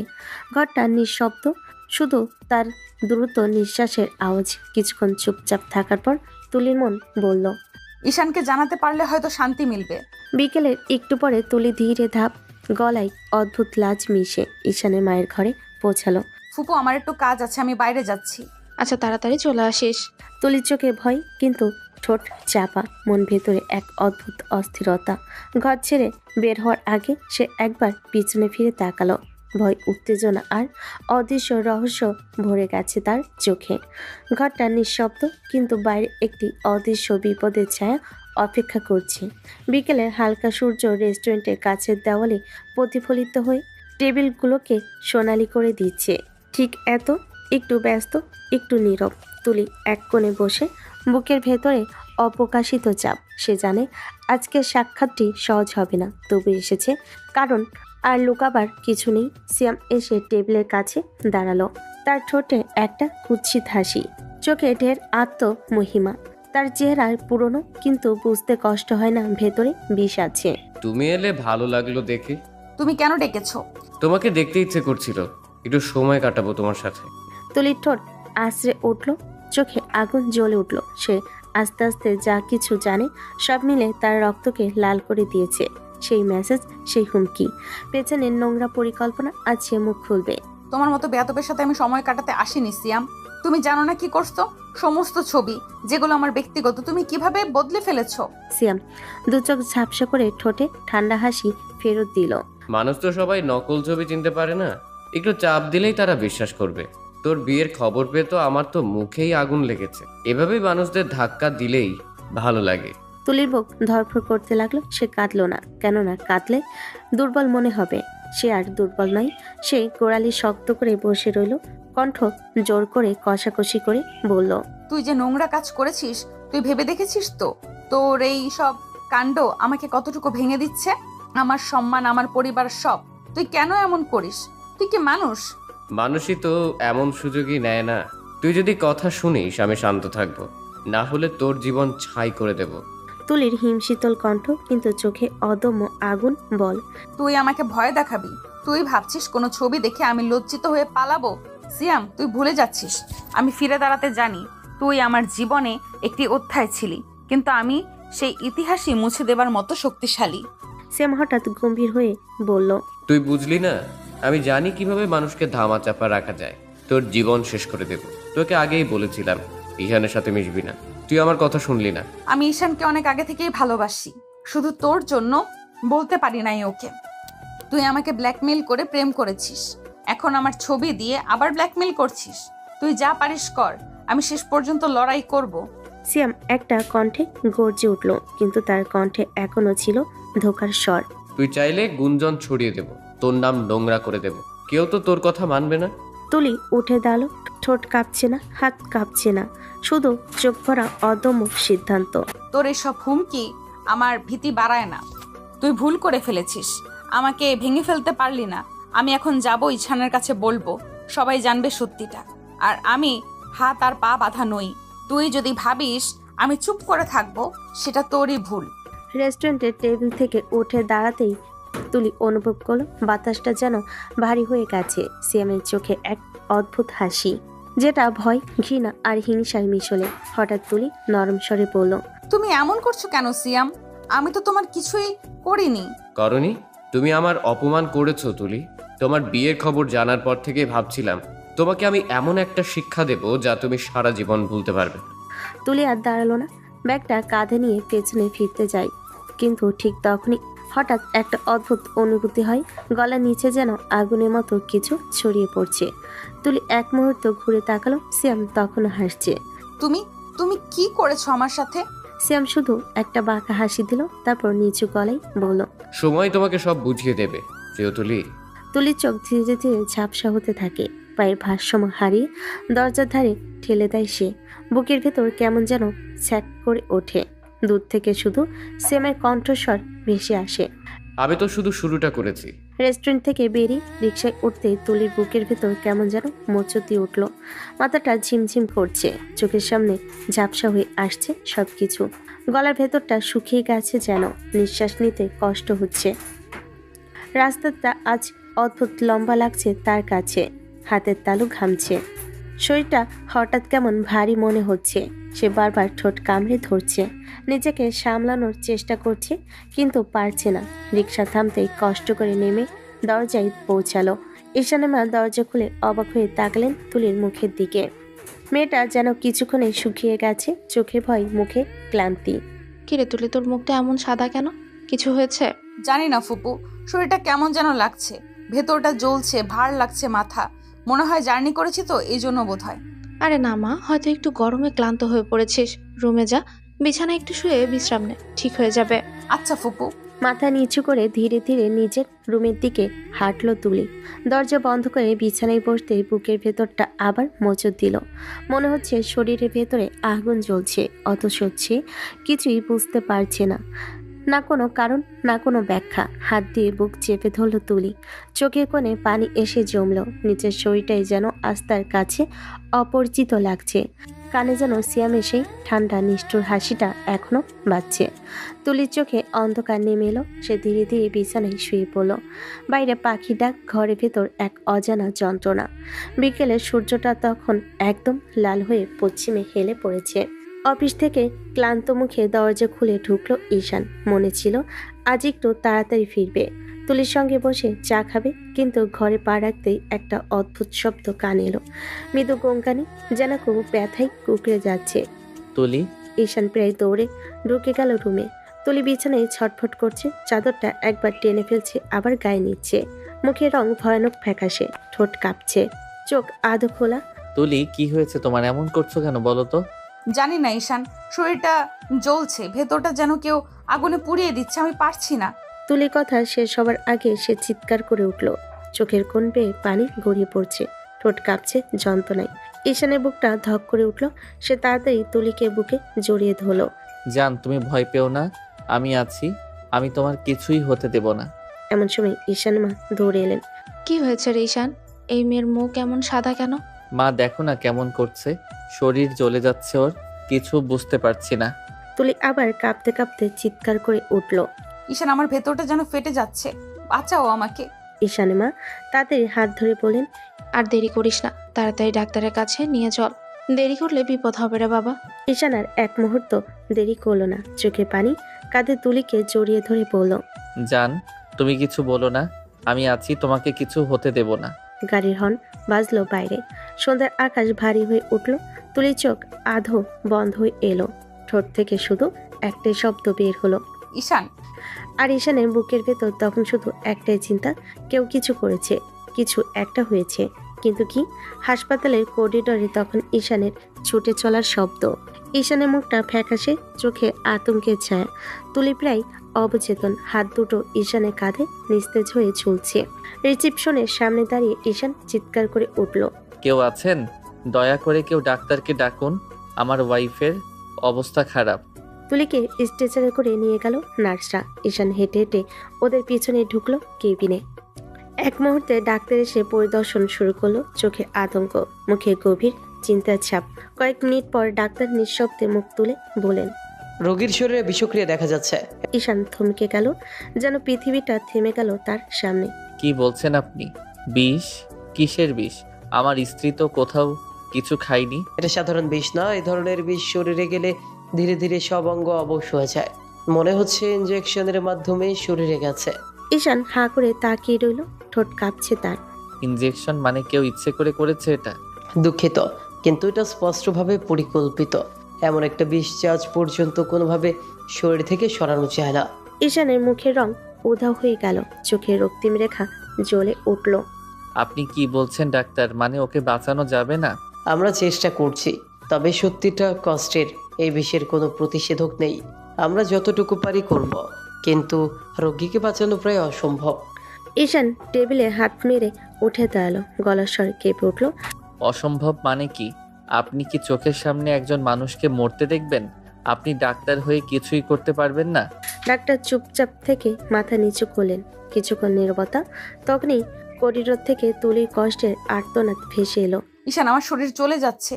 ঘরটা নিঃশব্দ, শুধু তার দ্রুত নিঃশ্বাসের আওয়াজ। কিছুক্ষণ চুপচাপ থাকার পর তুলির মন বলল, ঈশানকে জানাতে পারলে হয়তো শান্তি মিলবে। বিকেলের একটু পরে তুলি ধীরে ধাপ গলায় অদ্ভুত লাজ মিশে ঈশানের মায়ের ঘরে পৌঁছালো। ফুপু, আমার একটু কাজ আছে, আমি বাইরে যাচ্ছি। আচ্ছা, তাড়াতাড়ি চলে আসিস। তুলির চোখে ভয়, কিন্তু ঠোঁট চাপা। মন ভেতরে এক অদ্ভুত অস্থিরতা। ঘর ছেড়ে বের হওয়ার আগে সে একবার পিছনে ফিরে তাকালো। ভয়, উত্তেজনা আর অদৃশ্য রহস্য ভরে গেছে তার চোখে। ঘরটা নিঃশব্দ, কিন্তু বাইরে একটি অদৃশ্য বিপদের ছায়া অপেক্ষা করছে। বিকেলের হালকা সূর্য রেস্টুরেন্টের কাছের দেওয়ালে প্রতিফলিত হয়ে টেবিলগুলোকে সোনালি করে দিচ্ছে। ঠিক এত, একটু ব্যস্ত, একটু নীরব। তুলি এক কোণে বসে, বুকের ভেতরে অপ্রকাশিত চাপ। সে জানে আজকের সাক্ষাৎটি সহজ হবে না, তবু এসেছে, কারণ আর লুকাবার কিছু নেই। সিয়াম এসে টেবিলের কাছে দাঁড়ালো। তার ঠোঁটে একটা কুৎসিত হাসি, চোখে ঢের আত্মমহিমা। তার চেহারায় পুরনো, কিন্তু বুঝতে কষ্ট হয় না ভেতরে বিষ আছে। তুমি এলে ভালো লাগলো দেখে। তুমি কেন ডেকেছো? তোমাকে দেখতে ইচ্ছে করছিল, একটু সময় কাটাবো তোমার সাথে। তুলির ঠোঁট আশ্রে উঠল, চোখে আগুন জ্বলে উঠল। সে আস্তে আস্তে যা কিছু জানে সব মিলে তার রক্তকে লাল করে দিয়েছে। সেই মেসেজ, সেই হুমকি, পেছনের নোংরা পরিকল্পনা। আজ সে মুখ খুলবে। তোমার মতো বেয়াদবের সাথে আমি সময় কাটাতে আসিনি সিয়াম। তুমি জানো না কি করছো? সমস্ত ছবি যেগুলো আমার ব্যক্তিগত, তুমি কিভাবে বদলে ফেলেছো। সিয়াম দু চোখ ঝাপসা করে ঠোঁটে ঠান্ডা হাসি ফেরত দিল। মানুষ তো সবাই নকল ছবি চিনতে পারে না, একটু চাপ দিলেই তারা বিশ্বাস করবে। তোর বিয়ের খবর পেয়ে তো আমার তো মুখেই আগুন লেগেছে। এভাবেই মানুষদের ধাক্কা দিলেই ভালো লাগে। তুলির বুক ধরফর করতে লাগলো। সে কাঁদলো না, কেননা কাঁদলে দুর্বল মনে হবে। সে আর দুর্বল নয়। সে গোড়ালি শক্ত করে বসে রইল, কণ্ঠ জোর করে কষাকষি করে বলল, তুই যে নোংরা কাজ করেছিস, তুই ভেবে দেখেছিস তো তোর এই সব কাণ্ড আমাকে কতটুকু ভেঙে দিচ্ছে? আমার সম্মান, আমার পরিবার, সব। তুই কেন এমন করিস? তুই কি মানুষ? মানুষই তো এমন সুযোগই নেয় না। তুই যদি কথা শুনিস আমি শান্ত থাকবো, না হলে তোর জীবন ছাই করে দেব। তুলির হিমশীতল কণ্ঠ, কিন্তু চোখে অদম্য আগুন। বল, তুই আমাকে ভয় দেখাবি? তুই ভাবছিস কোনো ছবি দেখে আমি লজ্জিত হয়ে পালাবো? সিয়াম, তুই ভুলে যাচ্ছিস আমি ফিরে দাঁড়াতে জানি। তুই আমার জীবনে একটি অধ্যায় ছিলি, কিন্তু আমি সেই ইতিহাসই মুছে দেবার মতো শক্তিশালী। সিয়াম হঠাৎ গম্ভীর হয়ে বলল, তুই বুঝলি না, আমি জানি কিভাবে মানুষকে ধামা চাপা রাখা যায়। তোর জীবন শেষ করে দেব। তোকে আগেই বলেছিলাম ইহানের সাথে মিশবি না, তুই আমার কথা শুনলি না। আমি ঈশানকে অনেক আগে থেকেই ভালোবাসি, শুধু তোর জন্য বলতে পারি নাই ওকে। তুই আমাকে ব্ল্যাকমেইল করে প্রেম করেছিস, এখন আমার ছবি দিয়ে আবার ব্ল্যাকমেইল করছিস। তুই যা পারিস কর, আমি শেষ পর্যন্ত লড়াই করব। সিয়াম একটা কণ্ঠে গর্জে উঠল, কিন্তু তার কণ্ঠে এখনো ছিল ধোকার স্বর। তুই চাইলে গুঞ্জন ছড়িয়ে দেব, তোর নাম নোংরা করে দেব, কেউ তো তোর কথা মানবে না। তুলি উঠে দাঁড়ালো, ঠোঁট কাঁপছে না, হাত কাঁপছে না, শুধু চোখ ভরা অদম্য সিদ্ধান্ত। তোর এসব হুমকি আমার ভীতি বাড়ায় না। তুই ভুল করে ফেলেছিস, আমাকে ভেঙে ফেলতে পারলি না। আমি এখন যাব, ঈশানের কাছে বলবো, সবাই জানবে সত্যিটা। আর আমি হাত আর পা বাঁধা নই। তুই যদি ভাবিস আমি চুপ করে থাকবো, সেটা তোরই ভুল। রেস্টুরেন্টের টেবিল থেকে উঠে দাঁড়াতেই তুলি অনুভব করলো বাতাসটা যেন ভারী হয়ে গেছে। সিয়ামের চোখে এক অদ্ভুত হাসি, যেটা ভয়, ঘৃণা আর হিংসায় মিশলে। হঠাৎ তুলি নরম স্বরে বলল, তুমি এমন করছো কেন সিয়াম? আমি তো তোমার কিছুই করিনি। করনি? তুমি আমার অপমান করেছো তুলি। তোমার বিয়ের খবর জানার পর থেকে ভাবছিলাম তোমাকে আমি এমন একটা শিক্ষা দেব যা তুমি সারা জীবন ভুলতে পারবে না। তুলি আর দাঁড়ালো না, ব্যাগটা কাঁধে নিয়ে পেছনে ফিরতে যায়। কিন্তু ঠিক তখনই হঠাৎ একটা অদ্ভুত অনুভূতি হয়, গলার নিচে যেন আগুনের মতো কিছু ছড়িয়ে পড়ছে। তুলি এক মুহূর্ত ঘুরে তাকালো, সিয়াম তখনও হাসছে। তুমি তুমি কি করেছো আমার সাথে? সিয়াম শুধু একটা বাঁকা হাসি দিল, তারপর নিচু গলায় বলল, সময় তোমাকে সব বুঝিয়ে দেবে প্রিয় তুলি। তুলির চোখ ধীরে ধীরে ঝাপসা হতে থাকে, পায়ের ভারসাম্য হারিয়ে দরজার ধারে ঠেলে দেয় সে। বুকের ভেতর কেমন যেন ছ্যাক করে ওঠে। দূর থেকে শুধু সিয়ামের কণ্ঠস্বর ভেসে আসে। আমি তো শুধু শুরুটা করেছি। রেস্টুরেন্ট থেকে বেরিয়ে রিকশায় উঠতে তুলির বুকের ভেতর কেমন যেন মোচড় উঠল। মাথাটা ঝিমঝিম করছে, চোখের সামনে ঝাপসা হয়ে আসছে সবকিছু। গলার ভেতরটা শুকিয়ে গেছে যেন, নিঃশ্বাস নিতে কষ্ট হচ্ছে। রাস্তাটা আজ অদ্ভুত লম্বা লাগছে তার কাছে, হাতের তালু ঘামছে। শরীরটা হঠাৎ কেমন ভারী মনে হচ্ছে। সে বারবার ঠোঁট কামড়ে ধরছে, নিজেকে সামলানোর চেষ্টা করছে কিন্তু পারছে না। রিকশা থামতেই কষ্ট করে নেমে দরজায় পৌঁছালো। ঈশানীমা দরজা খুলে অবাক হয়ে তাকালেন তুলির মুখের দিকে। মেয়েটা যেন কিছুক্ষণে শুকিয়ে গেছে, চোখে ভয়, মুখে ক্লান্তি। কিরে তুলি, তোর মুখটা এমন সাদা কেন? কিছু হয়েছে? জানি না ফুপু, শরীরটা কেমন যেন লাগছে, ভেতরটা জ্বলছে, ভার লাগছে মাথা। মনে হয় জার্নি করেছি তো, এই জন্য বোধ হয়। আরে না মা, হয়তো একটু গরমে ক্লান্ত হয়ে পড়েছিস। রুমে যা, বিছানায় একটু শুয়ে বিশ্রাম নে, ঠিক হয়ে যাবে। আচ্ছা ফুপু। মাথা নিচু করে ধীরে ধীরে নিজের রুমের দিকে হাঁটলো তুলি। দরজা বন্ধ করে বিছানায় বসতে বুকের ভেতরটা আবার মোচড় দিল। মনে হচ্ছে শরীরের ভেতরে আগুন জ্বলছে, অথচ সে কিছুই বুঝতে পারছে না। না কোনো কারণ, না কোনো ব্যাখ্যা। হাত দিয়ে বুক চেপে ধরল তুলি। চোখের কোণে পানি এসে জমল। নিচের শরীরটাই যেন আস্তার কাছে অপরিচিত লাগছে। কানে যেন সিয়ামের সেই ঠান্ডা নিষ্ঠুর হাসিটা এখনো বাজছে। তুলির চোখে অন্ধকার নেমে এলো। সে ধীরে ধীরে বিছানায় শুয়ে পড়ল। বাইরে পাখি ডাক, ঘরের ভেতর এক অজানা যন্ত্রণা। বিকেলের সূর্যটা তখন একদম লাল হয়ে পশ্চিমে হেলে পড়েছে। অফিস থেকে ক্লান্ত মুখে দরজা খুলে ঢুকলো ঈশান। মনে ছিল আজ একটু তাড়াতাড়ি ফিরবে, তুলির সঙ্গে বসে চা খাবে। কিন্তু ঘরে পা রাখতেই একটা অদ্ভুত শব্দ কানে এলো, মৃদু গঙ্গানি, যেন খুব ব্যথায় কুকড়ে যাচ্ছে। তুলি, ঈশান প্রায় দৌড়ে ঢুকে গেল রুমে। তুলি বিছানায় ছটফট করছে, চাদরটা একবার টেনে ফেলছে, আবার গায়ে নিচ্ছে। মুখের রং ভয়ানক ফ্যাকাশে, ঠোঁট কাঁপছে, চোখ আধো খোলা। তুলি কি হয়েছে তোমার? এমন করছো কেন বলো তো? জানি না ঈশান, শরীরটা জ্বলছে, ভেতরটা যেন কেউ আগুনে পুড়িয়ে দিচ্ছে, আমি পারছি না। তুলির কথা শেষ হবার আগে সে চিৎকার করে উঠল। চোখের কোণ বেয়ে পানি গড়িয়ে পড়ছে, ঠোঁট কাঁপছে যন্ত্রণায়। ঈশানের বুকটা ধক করে উঠল। সে তাড়াতাড়ি তুলিকে বুকে জড়িয়ে ধরল। জান, তুমি ভয় পেও না, আমি আছি। আমি তোমার কিছুই হতে দেব না। এমন সময় ঈশান মা দৌড়ে এলেন। কি হয়েছে রে ঈশান? এই মেয়ের মুখ এমন সাদা কেন? মা দেখো না কেমন করছে, শরীর জ্বলে যাচ্ছে ওর, কিছু বুঝতে পারছি না। তুলি আবার কাঁপতে কাঁপতে চিৎকার করে উঠল। ঈশান, আমার ভেতরটা যেন ফেটে যাচ্ছে, বাঁচাও আমাকে। ঈশানের মা তাদের হাত ধরে বলেন, আর দেরি করিস না, তাড়াতাড়ি ডাক্তারের কাছে নিয়ে চল। দেরি করলে বিপদ হবে রে বাবা। ঈশান আর এক মুহূর্ত দেরি করলো না, চোখে পানি, কাঁধে তুলিকে জড়িয়ে ধরে বলল, জান, তুমি কিছু বলো না, আমি আছি, তোমাকে কিছু হতে দেব না। গাড়ির হর্ন বাজলো বাইরে। সন্ধ্যার আকাশ ভারী হয়ে উঠল। তুলির চোখ আধো বন্ধ হয়ে এলো। ঠোঁট থেকে শুধু একটাই শব্দ বের হলো, ঈশান। আর ঈশানের বুকের ভেতর তখন শুধু একটাই চিন্তা, কেউ কিছু করেছে, কিছু একটা হয়েছে। কিন্তু কি? হাসপাতালের করিডোরে তখন ঈশানের ছুটে চলার শব্দ। ঈশানের মুখটা ফ্যাকাশে, চোখে আতঙ্কের ছায়া। তুলি প্রায় অবচেতন, হাত দুটো ঈশানের কাঁধে নিস্তেজ হয়ে ঝুলছে। রিসিপশনের সামনে দাঁড়িয়ে ঈশান চিৎকার করে উঠল, কেউ আছেন? দয়া করে কেউ ডাক্তারকে ডাকুন, আমার ওয়াইফের অবস্থা খারাপ। তুলিকে স্ট্রেচারে করে নিয়ে গেল নার্সরা। ঈশান হেঁটে হেঁটে ওদের পিছনে ঢুকলো কেবিনে। এক মুহূর্তে ডাক্তার এসে পরিদর্শন শুরু করলো। চোখে আতঙ্ক, মুখে গভীর চিন্তার ছাপ। কয়েক মিনিট পর ডাক্তার নিঃশব্দে মুখ তুলে বলেন, রোগীর শরীরে বিষক্রিয়া দেখা যাচ্ছে। ঈশান থমকে গেল, যেন পৃথিবীটা থেমে গেল তার সামনে। কি বলছেন আপনি? বিষ? কিসের বিষ? আমার স্ত্রী তো কোথাও কিছু খায়নি। এটা সাধারণ বিষ না, এই ধরনের বিষ শরীরে গেলে ধীরে ধীরে সব অঙ্গ অবশ হয়ে যায়। মনে হচ্ছে ইনজেকশনের মাধ্যমে শরীরে গেছে। ঈশান হাঁ করে তাকিয়ে রইল, ঠোঁট কাঁপছে তার। ইনজেকশন মানে কেউ ইচ্ছে করে করেছে এটা? দুঃখিত, কিন্তু এটা স্পষ্টভাবে পরিকল্পিত। এমন একটা বিষ যা আজ পর্যন্ত কোনোভাবে শরীর থেকে সরানো যায় না। ঈশানের মুখের রং উধাও হয়ে গেল, চোখে রক্তিম রেখা জ্বলে উঠল। আপনি কি বলছেন ডাক্তার? মানে ওকে বাঁচানো যাবে না? আমরা চেষ্টা করছি, তবে সত্যিটা কষ্টের। এই বিষের কোনো প্রতিষেধক নেই। আমরা যতটুকু পারি করব, কিন্তু রোগীকে বাঁচানো প্রায় অসম্ভব। ঈশান টেবিলে হাত মেরে উঠে দাঁড়ালো, গলার স্বর কেঁপে উঠল। অসম্ভব মানে কি? আপনি কি চোখের সামনে একজন মানুষকে মরতে দেখবেন? আপনি ডাক্তার হয়ে কিছুই করতে পারবেন না? ডাক্তার চুপচাপ থেকে মাথা নিচু করলেন। কিছুক্ষণ নীরবতা, তখনই করিডোর থেকে তুলির কষ্টের আর্তনাদ ভেসে এলো। ঈশান, আমার শরীর চলে যাচ্ছে।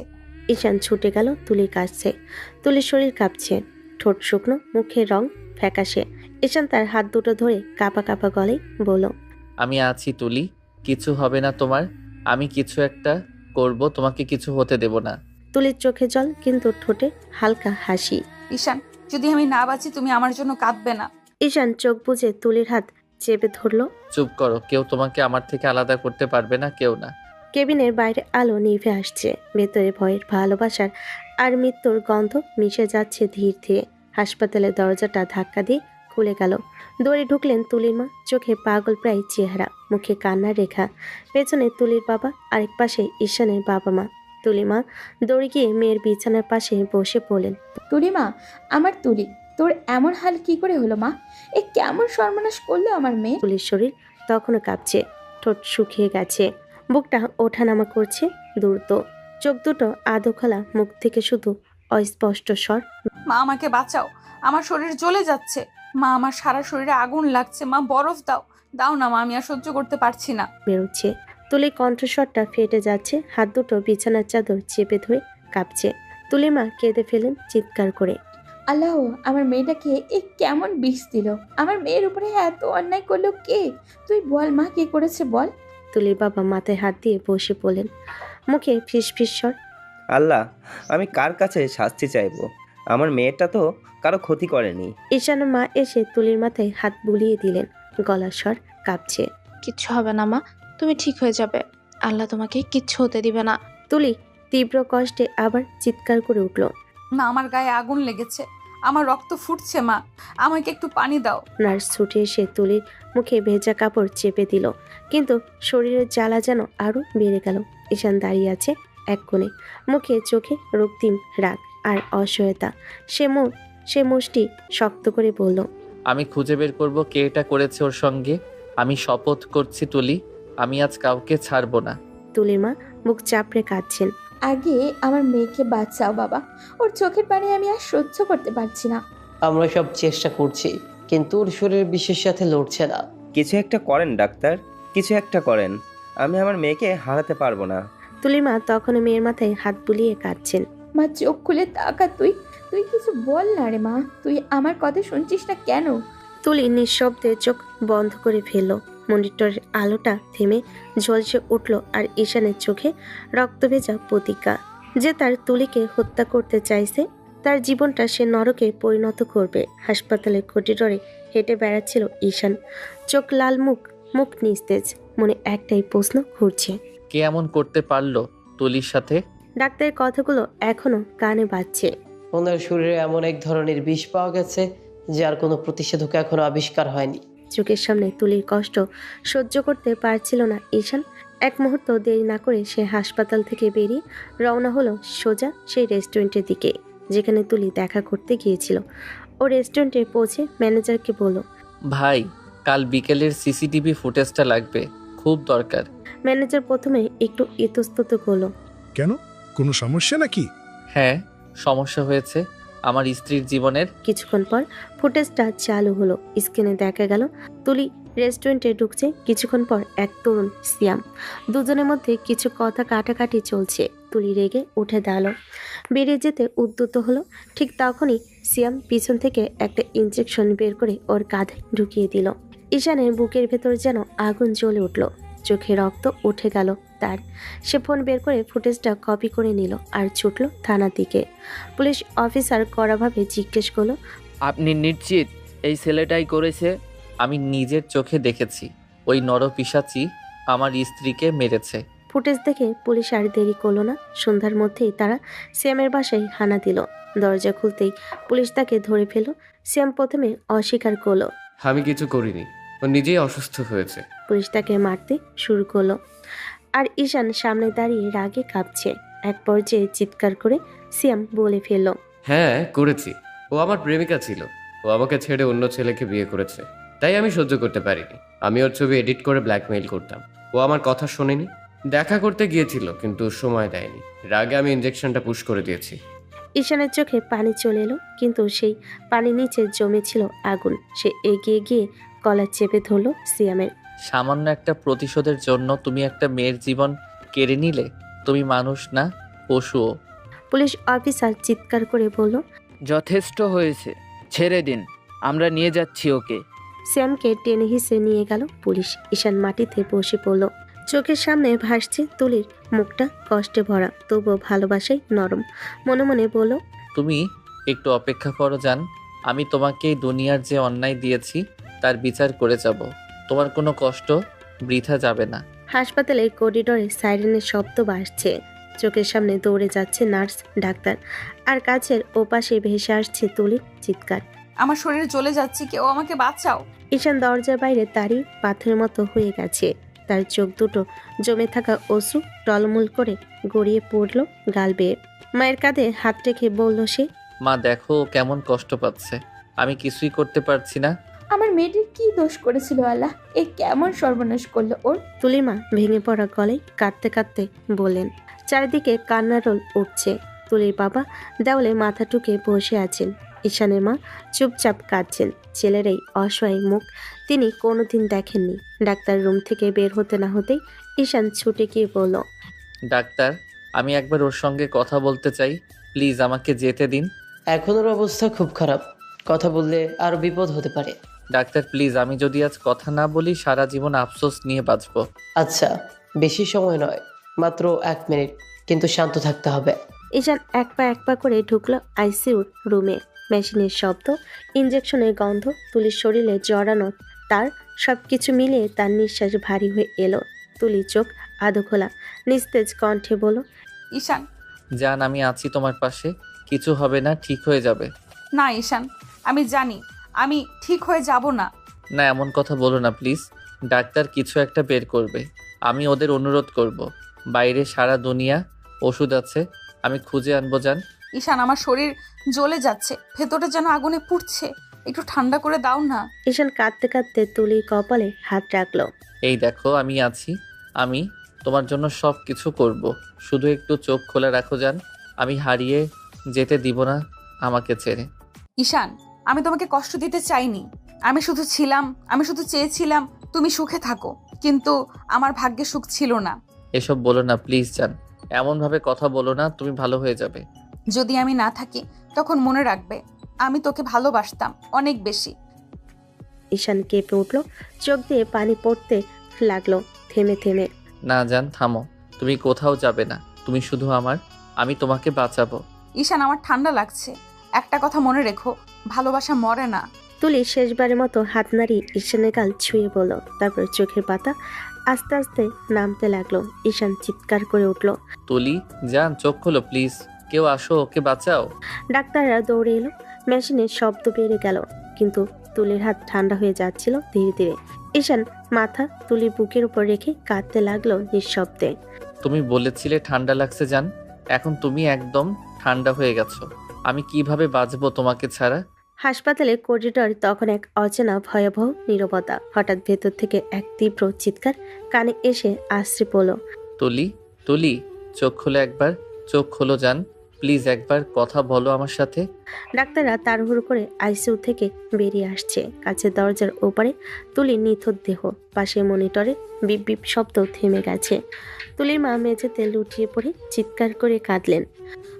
ঈশান ছুটে গেল তুলির কাছে। তুলির শরীর কাঁপছে, ঠোঁট শুকনো, মুখের রং ফ্যাকাশে। ঈশান তার হাত দুটো ধরে কাঁপা কাঁপা গলায় বলল, আমি আছি তুলি, কিছু হবে না তোমার। আমি কিছু একটা করব, তোমাকে কিছু হতে দেব না। তুলির চোখে জল, কিন্তু ঠোঁটে হালকা হাসি। ঈশান, যদি আমি না বাঁচি তুমি আমার জন্য কাঁদবে না। ঈশান চোখ বুজে তুলির হাত চেপে ধরলো। চুপ করো, কেউ তোমাকে আমার থেকে আলাদা করতে পারবে না, কেউ না। কেবিনের বাইরে আলো নিভে আসছে, ভেতরে ভয়ের, ভালোবাসার আর মৃত্যুর গন্ধ মিশে যাচ্ছে ধীরে ধীরে। হাসপাতালের দরজাটা ধাক্কা দিয়ে খুলে গেল। দৌড়ে ঢুকলেন তুলির মা, চোখে পাগল প্রায় চেহারা, মুখে কান্নার রেখা। পেছনে তুলির বাবা, আরেক পাশে ঈশানের বাবা মা। তুলি মা দৌড়ে গিয়ে মেয়ের বিছানার পাশে বসে পড়লেন। তুলি মা, আমার তুলি, তোর এমন হাল কি করে হলো মা? এ কেমন সর্বনাশ করলো আমার মেয়ে? তুলির শরীর তখনও কাঁপছে, ঠোঁট শুকিয়ে গেছে, বুকটা ওঠানামা করছে দ্রুত। চোখ দুটো আধো খোলা, মুখ থেকে শুধু অস্পষ্ট স্বর। মা, আমাকে বাঁচাও, আমার শরীর জ্বলে যাচ্ছে। মা, আমার সারা শরীরে আগুন লাগছে। মা, বরফ দাও, দাও না মা, আমি আর সহ্য করতে পারছি না। বেরোচ্ছে। তুলির কণ্ঠস্বরটা ফেটে যাচ্ছে, হাত দুটো বিছানার চাদর চেপে ধরে কাঁপছে। তুলি মা কেঁদে ফেলেন চিৎকার করে। আল্লাহ, আমার মেয়েটাকে এ কেমন বিষ দিল? আমার মেয়ের উপরে এত অন্যায় করলো কে? তুই বল মা, কে করেছে বল? তুলির বাবা মাথায় হাত দিয়ে বসে পড়লেন, মুখে ফিস ফিস স্বর। আল্লাহ, আমি কার কাছে শাস্তি চাইবো? আমার মেয়েটা তো কারো ক্ষতি করেনি। ঈশানের মা এসে তুলির মাথায় হাত বুলিয়ে দিলেন, গলার স্বর কাঁপছে। কিচ্ছু হবে না মা, তুমি ঠিক হয়ে যাবে। আল্লাহ তোমাকে কিচ্ছু হতে দিবে না। তুলি তীব্র কষ্টে আবার চিৎকার করে উঠল। মা, আমার গায়ে আগুন লেগেছে, আমার রক্ত ফুটছে। মা, আমাকে একটু পানি দাও। নার্স ছুটে এসে তুলির মুখে ভেজা কাপড় চেপে দিল, কিন্তু শরীরের জ্বালা যেন আরো বেড়ে গেল। ঈশান দাঁড়িয়ে আছে এক কোণে, মুখে চোখে রক্তিম রাগ আর অসহায়তা। সে মুষ্টি শক্ত করে বলল, আমি খুঁজে বের করব কে এটা করেছে ওর সঙ্গে। আমি শপথ করছি তুলি, আমি আজ কাউকে ছাড়বো না। তুলির মা মুখ চাপড়ে কাঁদছেন। আগে আমার মেয়েকে বাঁচাও বাবা, ওর চোখের পানি আমি আর সহ্য করতে পারছি না। আমরা সব চেষ্টা করছি, কিন্তু ওর শরীর বিষের সাথে লড়ছে না। কিছু একটা করেন ডাক্তার, কিছু একটা করেন। আমি আমার মেয়েকে হারাতে পারবো না। তুলির মা তখন মেয়ের মাথায় হাত বুলিয়ে কাঁদছেন। মা, চোখ খুলে তাকা, তুই কিছু বল না রে মা, তুই আমার কথা শুনছিস না কেন? তুলি নিঃশব্দে চোখ বন্ধ করে ফেলল। মনিটরের আলোটা থেমে ঝলসে উঠল, আর ঈশানের চোখে রক্তভেজা প্রতিজ্ঞা যে তার তুলিকে হত্যা করতে চাইছে, তার জীবনটা সে নরকে পরিণত করবে। হাসপাতালের করিডোরে হেঁটে বেড়াচ্ছিল ঈশান, চোখ লাল, মুখ নিস্তেজ, মনে একটাই প্রশ্ন ঘুরছে, কে এমন করতে পারলো তুলির সাথে? ডাক্তারের কথাগুলো এখনো কানে বাজছে। ওনার শরীরে এমন এক ধরনের বিষ পাওয়া গেছে যার কোনো প্রতিষেধক এখনো আবিষ্কার হয়নি। চোখের সামনে তুলির কষ্ট সহ্য করতে পারছিল না ঈশান। এক মুহূর্ত দেরি না করে সে হাসপাতাল থেকে বেরিয়ে রওনা হলো সোজা সেই রেস্টুরেন্টের দিকে যেখানে তুলি দেখা করতে গিয়েছিল। ও রেস্টুরেন্টে পৌঁছে ম্যানেজারকে বলল, ভাই, কাল বিকেলের সিসিটিভি ফুটেজটা লাগবে, খুব দরকার। ম্যানেজার প্রথমে একটু ইতস্তত করলো। কেন, কোনো সমস্যা নাকি? হ্যাঁ, সমস্যা হয়েছে আমার স্ত্রীর জীবনের। কিছুক্ষণ পর ফুটেজটা চালু হলো। স্ক্রিনে দেখা গেল তুলি রেস্টুরেন্টে ঢুকছে, কিছুক্ষণ পর এক তরুণ সিয়াম। দুজনের মধ্যে কিছু কথা কাটাকাটি চলছে। তুলি রেগে উঠে দাঁড়ালো, বেরিয়ে যেতে উদ্যত হলো। ঠিক তখনই সিয়াম পিছন থেকে একটা ইঞ্জেকশন বের করে ওর কাঁধে ঢুকিয়ে দিল। ঈশানের বুকের ভেতর যেন আগুন জ্বলে উঠল, চোখে রক্ত উঠে গেল তার। সে ফোন বের করে ফুটেজটা কপি করে নিল আর ছুটল থানার দিকে। পুলিশ অফিসার কড়াভাবে জিজ্ঞেস করলো, আপনি নিশ্চিত এই ছেলেটাই করেছে? আমি নিজের চোখে দেখেছি ওই নরপিশাচি আমার স্ত্রীকে মেরেছে। ফুটেজ দেখে পুলিশ আর দেরি করলো না। সন্ধ্যার মধ্যেই তারা সিয়ামের বাসায় হানা দিল। দরজা খুলতেই পুলিশ তাকে ধরে ফেলল। সিয়াম প্রথমে অস্বীকার করলো। আমি কিছু করিনি, ও নিজেই অসুস্থ হয়েছে। পুলিশ তাকে মারতে শুরু করলো আর ঈশান সামনে দাঁড়িয়ে রাগে কাঁপছে। এক পর্যায়ে চিৎকার করে সিয়াম বলে ফেলল, হ্যাঁ করেছি, ও আমার প্রেমিকা ছিল। ও আমাকে ছেড়ে অন্য ছেলেকে বিয়ে করেছে, তাই আমি সহ্য করতে পারিনি। আমি ওর ছবি এডিট করে ব্ল্যাকমেইল করতাম। ও আমার কথা শোনেনি, দেখা করতে গিয়েছিল কিন্তু সময় দেয়নি। রাগে আমি ইঞ্জেকশনটা পুশ করে দিয়েছি। ঈশানের চোখে পানি চলে এলো, কিন্তু সেই পানির নিচে জমেছিল আগুন। সে এগিয়ে গিয়ে গলা চেপে ধরল সিয়ামের। সামান্য একটা প্রতিশোধের জন্য তুমি একটা মেয়ের জীবন কেড়ে নিলে? তুমি মানুষ না, পশুও। পুলিশ অফিসার চিৎকার করে বলল, যথেষ্ট হয়েছে, ছেড়ে দিন, আমরা নিয়ে যাচ্ছি ওকে। সিয়ামকে টেনে হিসে নিয়ে গেল পুলিশ। ঈশান মাটিতে বসে পড়ল, চোখের সামনে ভাসছে তুলির মুখটা কষ্টে ভরা, তবুও ভালোবাসায় নরম। মনে মনে বলল, তুমি একটু অপেক্ষা করো জান, আমি তোমাকে এই দুনিয়ার যে অন্যায় দিয়েছি তার বিচার করে যাব। তোমার কোনো কষ্ট বৃথা যাবে না। হাসপাতালের করিডোরে সাইরেনের শব্দ বাজছে। চোখের সামনে দৌড়ে যাচ্ছে নার্স, ডাক্তার, আর কাছের ওপাশে ভেসে আসছে তুলির চিৎকার। আমার শরীর জ্বলে যাচ্ছে, কেউ আমাকে বাঁচাও। ঈশান দরজার বাইরে তারই পাথরের মতো হয়ে গেছে। তার চোখ দুটো জমে থাকা অশ্রু টলমল করে গড়িয়ে পড়ল গাল বেয়ে। মায়ের কাঁধে হাত রেখে বলল সে, মা দেখো ও কেমন কষ্ট পাচ্ছে, আমি কিছুই করতে পারছি না। আমার মেয়েটির কি দোষ করেছিল আল্লাহ, এ কেমন সর্বনাশ করলো ওর। তুলির মা ভেঙে পড়া গলায় কাঁদতে কাঁদতে বললেন। চারিদিকে কান্নারোল উঠছে। তুলির বাবা দেওয়ালে মাথা টুকে বসে আছেন। ঈশানের মা চুপচাপ কাঁদছেন। ছেলের এই অসহায় মুখ তিনি কোনোদিন দেখেননি। ডাক্তার রুম থেকে বের হতে না হতেই ঈশান ছুটে গিয়ে বলল, ডাক্তার, আমি একবার ওর সঙ্গে কথা বলতে চাই, প্লিজ আমাকে যেতে দিন। এখন ওর অবস্থা খুব খারাপ, কথা বললে আরো বিপদ হতে পারে। ডাক্তার প্লিজ, আমি যদি আজ কথা না বলি সারা জীবন আফসোস নিয়ে বাঁচবো। আচ্ছা, বেশি সময় নয়, মাত্র 1 মিনিট, কিন্তু শান্ত থাকতে হবে। ঈশান এক পা করে ঢুকলো আইসিইউর রুমে। মেশিনের শব্দ, ইঞ্জেকশনের গন্ধ, তুলির শরীরে জড়ানো তার, সবকিছু মিলিয়ে তার নিঃশ্বাস ভারী হয়ে এলো। তুলি চোখ আধো খোলা, নিস্তেজ কণ্ঠে বলল, ঈশান। জান, আমি আছি তোমার পাশে, কিছু হবে না, ঠিক হয়ে যাবে। না ঈশান, আমি জানি আমি ঠিক হয়ে যাব না। না, এমন কথা বলো না প্লিজ। ডাক্তার কিছু একটা বের করবে, আমি ওদের অনুরোধ করব। বাইরে সারা দুনিয়া ওষুধ আছে, আমি খুঁজে আনবো জান। ঈশান, আমার শরীর জ্বলে যাচ্ছে, ভেতরে যেন আগুনে পুড়ছে, একটু ঠান্ডা করে দাও না। ঈশান কাঁদতে কাঁদতে তুলির কপালে হাত রাখলো। এই দেখো আমি আছি, আমি তোমার জন্য সব কিছু করব, শুধু একটু চোখ খোলা রাখো জান। আমি হারিয়ে যেতে দিব না আমাকে ছেড়ে। ঈশান, আমি তোমাকে কষ্ট দিতে চাইনি, আমি শুধু চেয়েছিলাম তুমি সুখে থাকো, কিন্তু আমার ভাগ্যে সুখ ছিল না। এসব বলো না প্লিজ জান, এমনভাবে কথা বলো না, তুমি ভালো হয়ে যাবে। যদি আমি না থাকি তখন মনে রাখবে আমি তোকে ভালোবাসতাম অনেক বেশি। ঈশান কেঁপে উঠল, চোখ দিয়ে পানি পড়তে লাগলো থেমে থেমে। না জান, থামো, তুমি কোথাও যাবে না, তুমি শুধু আমার, আমি তোমাকে বাঁচাবো। ঈশান, আমার ঠান্ডা লাগছে, একটা কথা মনে রেখো, ভালোবাসা মরে না। তুলি শেষবারের মতো হাত নাড়িয়ে ঈশানের গাল ছুঁয়ে বলল, তারপর চোখের পাতা আস্তে আস্তে নামতে লাগলো। ঈশান চিৎকার করে উঠল, তুলি জান, চোখ খোলো প্লিজ, কেউ আসো, ওকে বাঁচাও। ডাক্তাররা দৌড়ে এলো। মেশিনের শব্দ বেড়ে গেল, কিন্তু তুলির হাত ঠান্ডা হয়ে যাচ্ছিল ধীরে ধীরে। ঈশান মাথা তুলির বুকের উপর রেখে কাঁদতে লাগলো নিঃশব্দে। তুমি বলেছিলে ঠান্ডা লাগছে জান, এখন তুমি একদম ঠান্ডা হয়ে গেছো। আমি কিভাবে বাঁচবো তোমাকে ছাড়া? হাসপাতালের করিডর তখন এক অচেনা ভয়াবহ নীরবতা। হঠাৎ ভেতর থেকে এক তীব্র চিৎকার কানে এসে আশ্রে পড়ল। তুলি, তুলি, চোখ খোলো একবার, চোখ খোলো জান, প্লিজ একবার কথা বলো আমার সাথে। ডাক্তাররা তাড়াহুড়ো করে আইসিইউ থেকে বেরিয়ে আসছে। কাছের দরজার ওপারে তুলির নিথর দেহ, পাশে মনিটরে বিপ বিপ শব্দ থেমে গেছে। তুলির মা মেঝেতে লুটিয়ে পড়ে চিৎকার করে কাঁদলেন।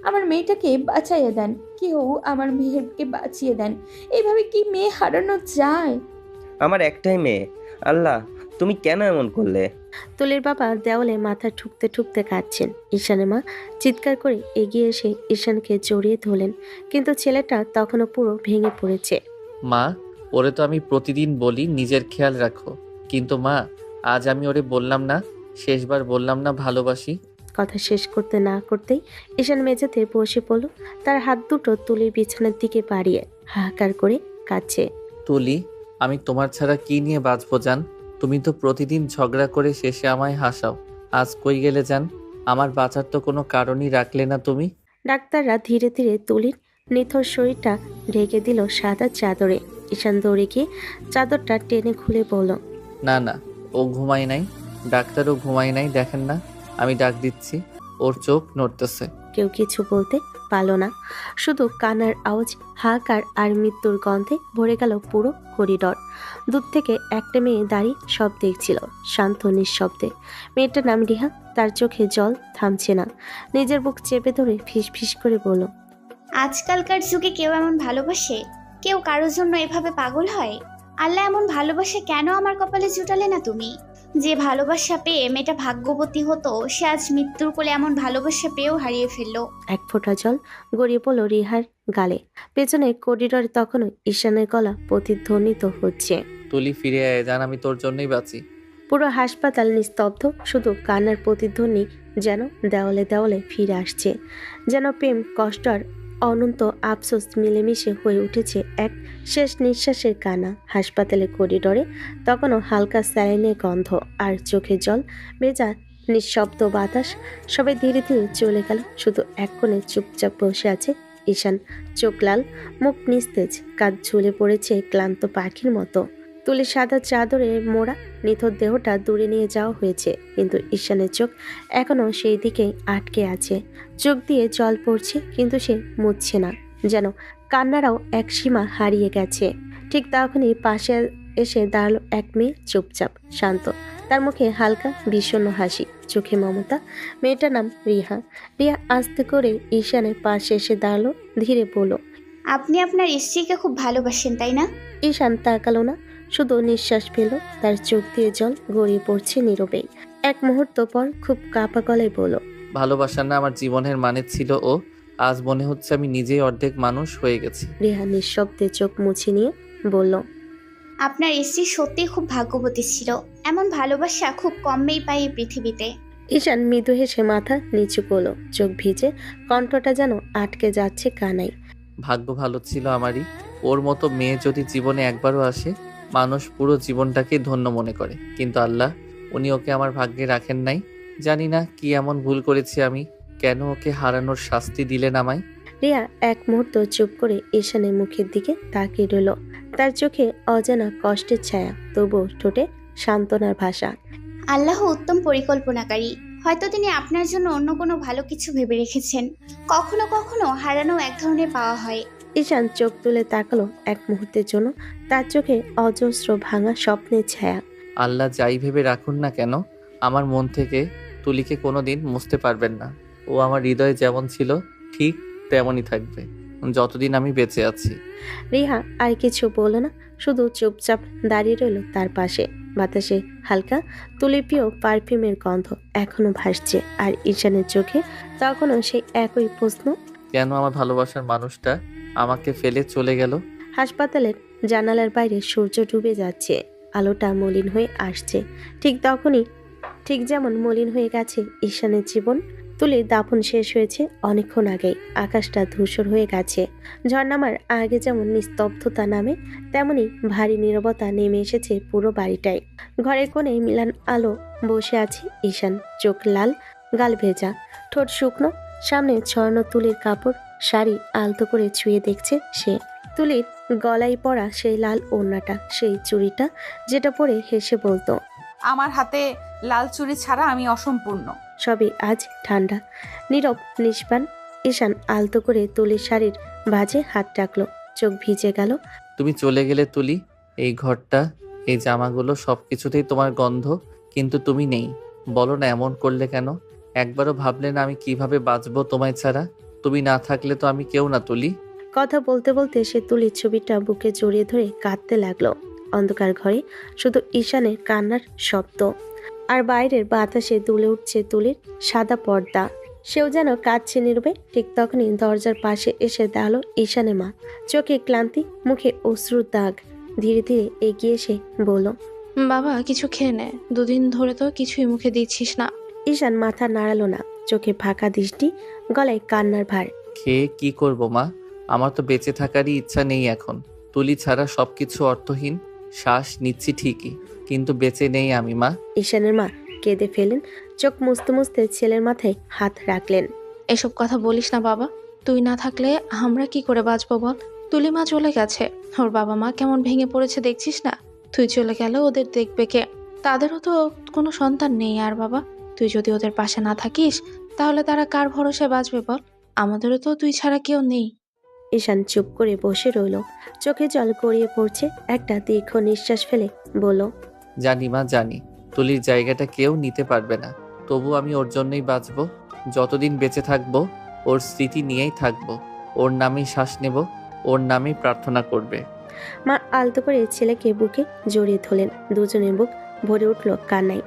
আমার মেয়েটাকে বাঁচাইয়ে দেন, কেউ আমার মেয়েকে বাঁচিয়ে দেন। এইভাবে কি মেয়ে হারানো যায়? আমার একটাই মেয়ে, আল্লাহ তুমি কেন এমন করলে? তুলির বাবা দেওয়ালে মাথা ঠুকতে ঠুকতে কাঁদছেন। ঈশানের মা চিৎকার করে এগিয়ে এসে ঈশানকে জড়িয়ে ধরলেন, কিন্তু ছেলেটা তখনও পুরো ভেঙে পড়েছে। মা, ওরে তো আমি প্রতিদিন বলি নিজের খেয়াল রাখো, কিন্তু মা আজ আমি ওরে বললাম না, শেষবার বললাম না ভালোবাসি। কথা শেষ করতে না করতেই ঈশান মেঝেতে বসে পড়ল, তার হাত দুটো তুলির বিছানার দিকে বাড়িয়ে হাহাকার করে কাঁদছে। তুলি, আমি তোমার ছাড়া কি নিয়ে বাঁচবো জান? তুমি তো প্রতিদিন ঝগড়া করে শেষে আমায় হাসাও। আজ কই গেলে জান? আমার বাঁচার তো কোনো কারণই রাখলে না তুমি। ডাক্তাররা ধীরে ধীরে তুলির নিথর শরীরটা ঢেকে দিল সাদা চাদরে। ঈশান দৌড়ে গিয়ে চাদরটা টেনে খুলে বলল, না না, ও ঘুমায় নাই, ডাক্তারও ঘুমায় নাই, দেখেন না আমি ডাক দিচ্ছি, ওর চোখ নড়তেছে। কেউ কিছু বলতে পারল না, শুধু কান্নার আওয়াজ, হাহাকার আর মৃত্যুর গন্ধে ভরে গেল পুরো করিডর। দূর থেকে একটা মেয়ে দাঁড়িয়ে সব দেখছিল, শান্ত নিঃশব্দে। মেয়েটার নাম রিহা, তার চোখে জল থামছে না। নিজের বুক চেপে ধরে ফিস ফিস করে বলল, আজকালকার যুগে কেউ এমন ভালোবাসে? কেউ কারোর জন্য এভাবে পাগল হয়? আল্লাহ এমন ভালোবাসা কেন আমার কপালে জুটালে না তুমি? যে ভালোবাসা পেয়ে মেয়েটা ভাগ্যবতী হতো, সে আজ মৃত্যুর কোলে এমন ভালোবাসা পেয়েও হারিয়ে ফেললো। এক ফোঁটা জল গড়িয়ে পড়ল রিহার গালে। পেছনে করিডরে তখনও ঈশানের গলা প্রতিধ্বনিত হচ্ছে, তুলি ফিরে আয় জান, আমি তোর জন্যই বাঁচি। পুরো হাসপাতাল নিস্তব্ধ, শুধু কান্নার প্রতিধ্বনি যেন দেওয়ালে দেওয়ালে ফিরে আসছে। যেন প্রেম, কষ্ট আর অনন্ত আফসোস মিলেমিশে হয়ে উঠেছে এক শেষ নিঃশ্বাসের কান্না। হাসপাতালের করিডরে তখনও হালকা স্যালাইনের গন্ধ আর চোখের জল ভেজা নিঃশব্দ বাতাস। সবাই ধীরে ধীরে চলে গেল, শুধু এক কোণে চুপচাপ বসে আছে ঈশান। চোখ লাল, মুখ নিস্তেজ, কাঁধ ঝুলে পড়েছে ক্লান্ত পাখির মতো। তুলি সাদা চাদরে মোড়া নিথর দেহটা দূরে নিয়ে যাওয়া হয়েছে, কিন্তু ঈশানের চোখ এখনও সেই দিকেই আটকে আছে। চোখ দিয়ে জল পড়ছে, কিন্তু সে মুছছে না, যেন কান্নারাও এক সীমা হারিয়ে গেছে। ঠিক তখনই পাশে এসে দাঁড়ালো এক মেয়ে, চুপচাপ, শান্ত, তার মুখে হালকা বিষণ্ণ হাসি, চোখে মমতা। মেয়েটার নাম রিহা। রিয়া আস্তে করে ঈশানের পাশে এসে দাঁড়ালো, ধীরে বলল, আপনি আপনার স্ত্রীকে খুব ভালোবাসেন তাই না? ঈশান তাকালো না, শুধু নিঃশ্বাস ফেল। তার চোখ দিয়ে জল গড়িয়ে পড়ছে নীরবেই। এক মুহূর্ত পর খুব কাঁপা গলায় বলল, ভালোবাসা না আমার জীবনের মানে ছিল ও, আজ মনে হচ্ছে আমি নিজেই অর্ধেক মানুষ হয়ে গেছি। রিহা নিঃশব্দে চোখ মুছে নিয়ে বলল, আপনার স্ত্রী সত্যিই খুব ভাগ্যবতী ছিল। এমন ভালোবাসা খুব কমই পাই এই পৃথিবীতে। ঈশান মৃদু হেসে মাথা নিচু করলো, চোখ ভিজে, কণ্ঠটা যেন আটকে যাচ্ছে কানাই। ভাগ্য ভালো ছিল আমারই, ওর মতো মেয়ে যদি জীবনে একবারও আসে, মানুষ পুরো জীবনটাকে ধন্য মনে করে, কিন্তু আল্লাহ উনি ওকে আমার ভাগ্যে রাখেন নাই। জানি না কি এমন ভুল করেছি আমি, কেন ওকে হারানোর শাস্তি দিলেন আমায়। রিয়া এক মুহূর্ত চুপ করে ঈশানের মুখের দিকে তাকিয়ে রইল, তার চোখে অজানা কষ্টের ছায়া, তবুও ঠোঁটে সান্ত্বনার ভাষা। আল্লাহ উত্তম পরিকল্পনাকারী। হয়তো তিনি আপনার জন্য অন্য কোনো ভালো কিছু ভেবে রেখেছেন। কখনো কখনো হারানো এক ধরনের পাওয়া হয়। ঈশান চোখ তুলে তাকালো এক মুহূর্তের জন্য, তার চোখে অজস্র ভাঙা স্বপ্নের ছায়া। আল্লাহ যাই ভেবে রাখুন না কেন, আমার মন থেকে তুলিকে কোনোদিন মুছতে পারবেন না। ও আমার হৃদয়ে যেমন ছিল ঠিক তেমনই থাকবে যতদিন আমি বেঁচে আছি। রিহা আর কিছু বলল না, শুধু চুপচাপ দাঁড়িয়ে রইল তার পাশে। বাতাসে হালকা তুলিপীয় পারফিউমের গন্ধ এখনো ভাসছে, আর ঈশানের চোখে তখনও সেই একই প্রশ্ন, কেন আমার ভালোবাসার মানুষটা আমাকে ফেলে চলে গেল। হাসপাতালের জানালার বাইরে সূর্য ডুবে যাচ্ছে, আলোটা মলিন হয়ে আসছে। ঠিক যেমন মলিন হয়ে গেছে ঈশানের জীবন। তুলির দাফন শেষ হয়েছে অনেকক্ষণ আগেই, আকাশটা ধূসর হয়ে গেছে। ঝড়নামার আগে যেমন নিস্তব্ধতা নামে, তেমনি ভারী নীরবতা নেমে এসেছে পুরো বাড়িটায়। ঘরের কোণে মিলান আলো বসে আছে ঈশান, চোখ লাল, গাল ভেজা, ঠোঁট শুকনো, সামনে ছড়ানো তুলির কাপড়, শাড়ি আলতো করে ছুঁয়ে দেখছে সে। তুলির গলায় পরা সেই লাল ওড়নাটা, সেই চুড়িটা যেটা পরে হেসে বলতো, আমার হাতে লাল চুড়ি ছাড়া আমি অসম্পূর্ণ। সবই আজ ঠান্ডা, নীরব, নিষ্পান। ঈশান আলতো করে তুলির শাড়ির ভাঁজে হাত রাখলো। চোখ ভিজে গেল। তুমি চলে গেলে তুলি, এই ঘরটা, এই জামাগুলো সব কিছুতেই তোমার গন্ধ, কিন্তু তুমি নেই। বলো না এমন করলে কেন? একবারও ভাবলে না আমি কিভাবে বাঁচবো তোমায় ছাড়া? তুমি না থাকলে তো আমি কেউ না তুলি। কথা বলতে বলতে সে তুলির ছবিটা বুকে জড়িয়ে ধরে কাঁদতে লাগলো। অন্ধকার ঘরে শুধু ঈশানের কান্নার শব্দ, আর বাইরের বাতাসে দুলে উঠছে তুলির সাদা পর্দা। সেও যেন কাঁদছে নীরবে। ঠিক তখনই দরজার পাশে এসে দাঁড়ালো ঈশানের মা। চোখে ক্লান্তি, মুখে অশ্রুর দাগ। ধীরে ধীরে এগিয়ে এসে বলল, বাবা কিছু খেয়ে নে, দুদিন ধরে তো কিছুই মুখে দিচ্ছিস না। ঈশান মাথা নাড়ালো না, চোখে ফাঁকা দৃষ্টি, গলায় কান্নার ভার। খেয়ে কি করব মা? আমার তো বেঁচে থাকারই ইচ্ছা নেই এখন। তুলি ছাড়া সবকিছু অর্থহীন। শ্বাস নিচ্ছি ঠিকই, কিন্তু বেঁচে নেই আমি মা। ঈশানের মা কেঁদে ফেলেন। চোখ মুছতে মুছতে ছেলের মাথায় হাত রাখলেন। এসব কথা বলিস না বাবা, তুই না থাকলে আমরা কি করে বাঁচবো বল? তুলি মা চলে গেছে, ওর বাবা মা কেমন ভেঙে পড়েছে দেখছিস না? তুই চলে গেলে ওদের দেখবে কে? তাদেরও তো কোনো সন্তান নেই। আর বাবা, তুই যদি ওদের পাশে না থাকিস তাহলে তারা কার ভরসায় বাঁচবে বল? আমাদেরও তো তুই ছাড়া কেউ নেই। ঈশান চুপ করে বসে রইল। চোখে জল গড়িয়ে পড়ছে। একটা দীর্ঘ নিঃশ্বাস ফেলে বলল, জানি মা, জানি তুলির জায়গাটা কেউ নিতে পারবে না। তবু আমি ওর জন্যই বাঁচবো। যতদিন বেঁচে থাকবো ওর স্মৃতি নিয়েই থাকবো। ওর নামেই শ্বাস নেব, ওর নামেই প্রার্থনা করবে। মা আলতো করে ছেলেকে বুকে জড়িয়ে ধরলেন। দুজনের বুক ভরে উঠল কান্নায়।